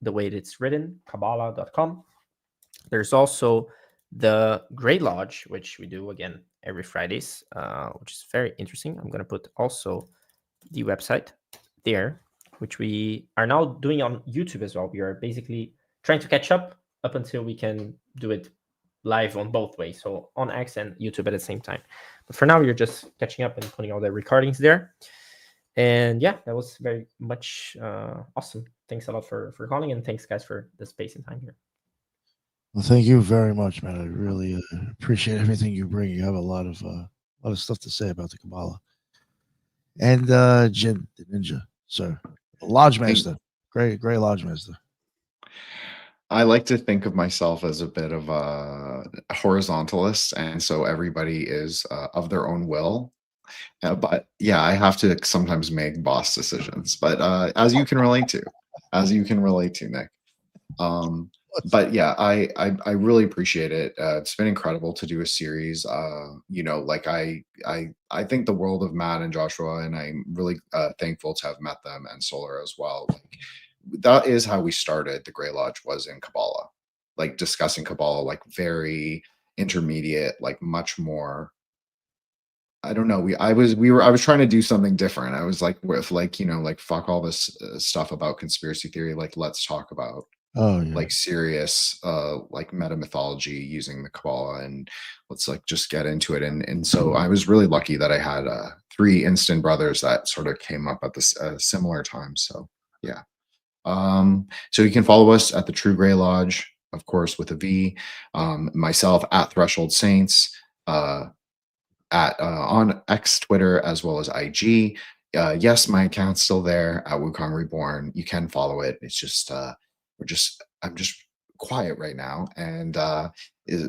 the way it's written, Kabbalah.com. There's also the Grey Lodge, which we do again every Fridays, which is very interesting. I'm going to put also the website there, which we are now doing on YouTube as well. We are basically trying to catch up until we can do it live on both ways, so on X and YouTube at the same time. But for now, we're just catching up and putting all the recordings there. And yeah, that was very much awesome. Thanks a lot for calling, and thanks guys for the space and time here. Well, thank you very much, man. I really appreciate everything you bring. You have a lot of stuff to say about the Kabbalah. And Jin, the ninja, sir, Lodge Master, great Lodge Master. I like to think of myself as a bit of a horizontalist, and so everybody is of their own will. But yeah, I have to sometimes make boss decisions. But as you can relate to, Nick. But yeah, I really appreciate it. It's been incredible to do a series. You know, like I think the world of Matt and Joshua, and I'm really thankful to have met them, and Solar as well. Like, that is how we started. The Grey Lodge was in Kabbalah, like discussing Kabbalah, like very intermediate, like much more. I don't know. I was trying to do something different. I was like, with like, you know, like fuck all this stuff about conspiracy theory. Like, let's talk about like serious like meta mythology using the Kabbalah, and let's like just get into it. And so I was really lucky that I had 3 instant brothers that sort of came up at this similar time. So yeah. So you can follow us at the True Grey Lodge, of course, with a V. Myself at Threshold Saints, at on X, Twitter, as well as IG. Yes, my account's still there at Wukong Reborn. You can follow it. It's just I'm just quiet right now, and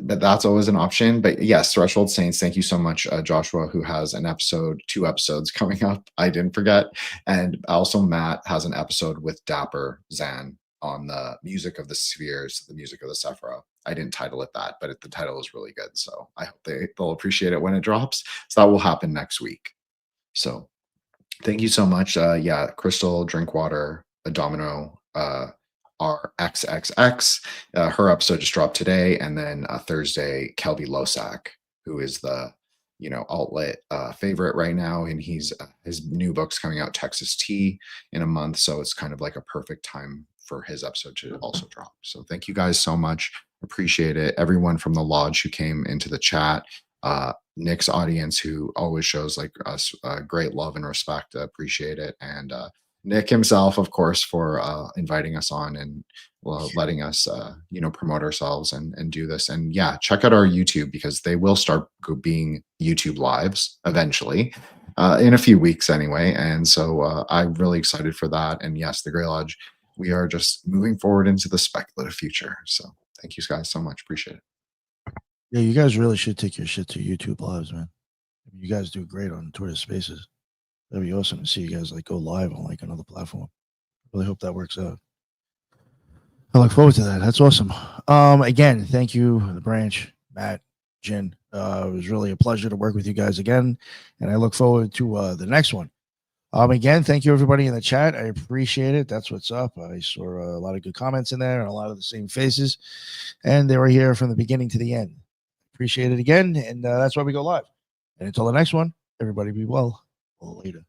but that's always an option. But yes, Threshold Saints, thank you so much, Joshua, who has an episode, 2 episodes coming up. I didn't forget. And also Matt has an episode with Dapper Zan on the music of the spheres, the music of the Sephira. I didn't title it that, but the title is really good. So I hope they'll appreciate it when it drops. So that will happen next week. So thank you so much. Yeah, Crystal, Drinkwater, Domino, RXXX. Her episode just dropped today, and then Thursday, Kelby Losak, who is the alt-lit favorite right now, and he's his new book's coming out, Texas Tea, in a month, so it's kind of like a perfect time for his episode to also drop. So thank you guys so much. Appreciate it. Everyone from the lodge who came into the chat, Nick's audience who always shows like us great love and respect. Appreciate it. And Nick himself, of course, for inviting us on and letting us, promote ourselves and do this. And yeah, check out our YouTube, because they will start being YouTube lives eventually, in a few weeks anyway. And so I'm really excited for that. And yes, the Grey Lodge, we are just moving forward into the speculative future. So thank you guys so much. Appreciate it. Yeah, you guys really should take your shit to YouTube lives, man. You guys do great on Twitter Spaces. That'd be awesome to see you guys like go live on like another platform. Really hope that works out. I look forward to that. That's awesome. Again, thank you, the Branch, Matt, Jin. It was really a pleasure to work with you guys again, and I look forward to the next one. Again, thank you everybody in the chat. I appreciate it. That's what's up. I saw a lot of good comments in there and a lot of the same faces, and they were here from the beginning to the end. Appreciate it again, and that's why we go live. And until the next one, everybody be well. Later.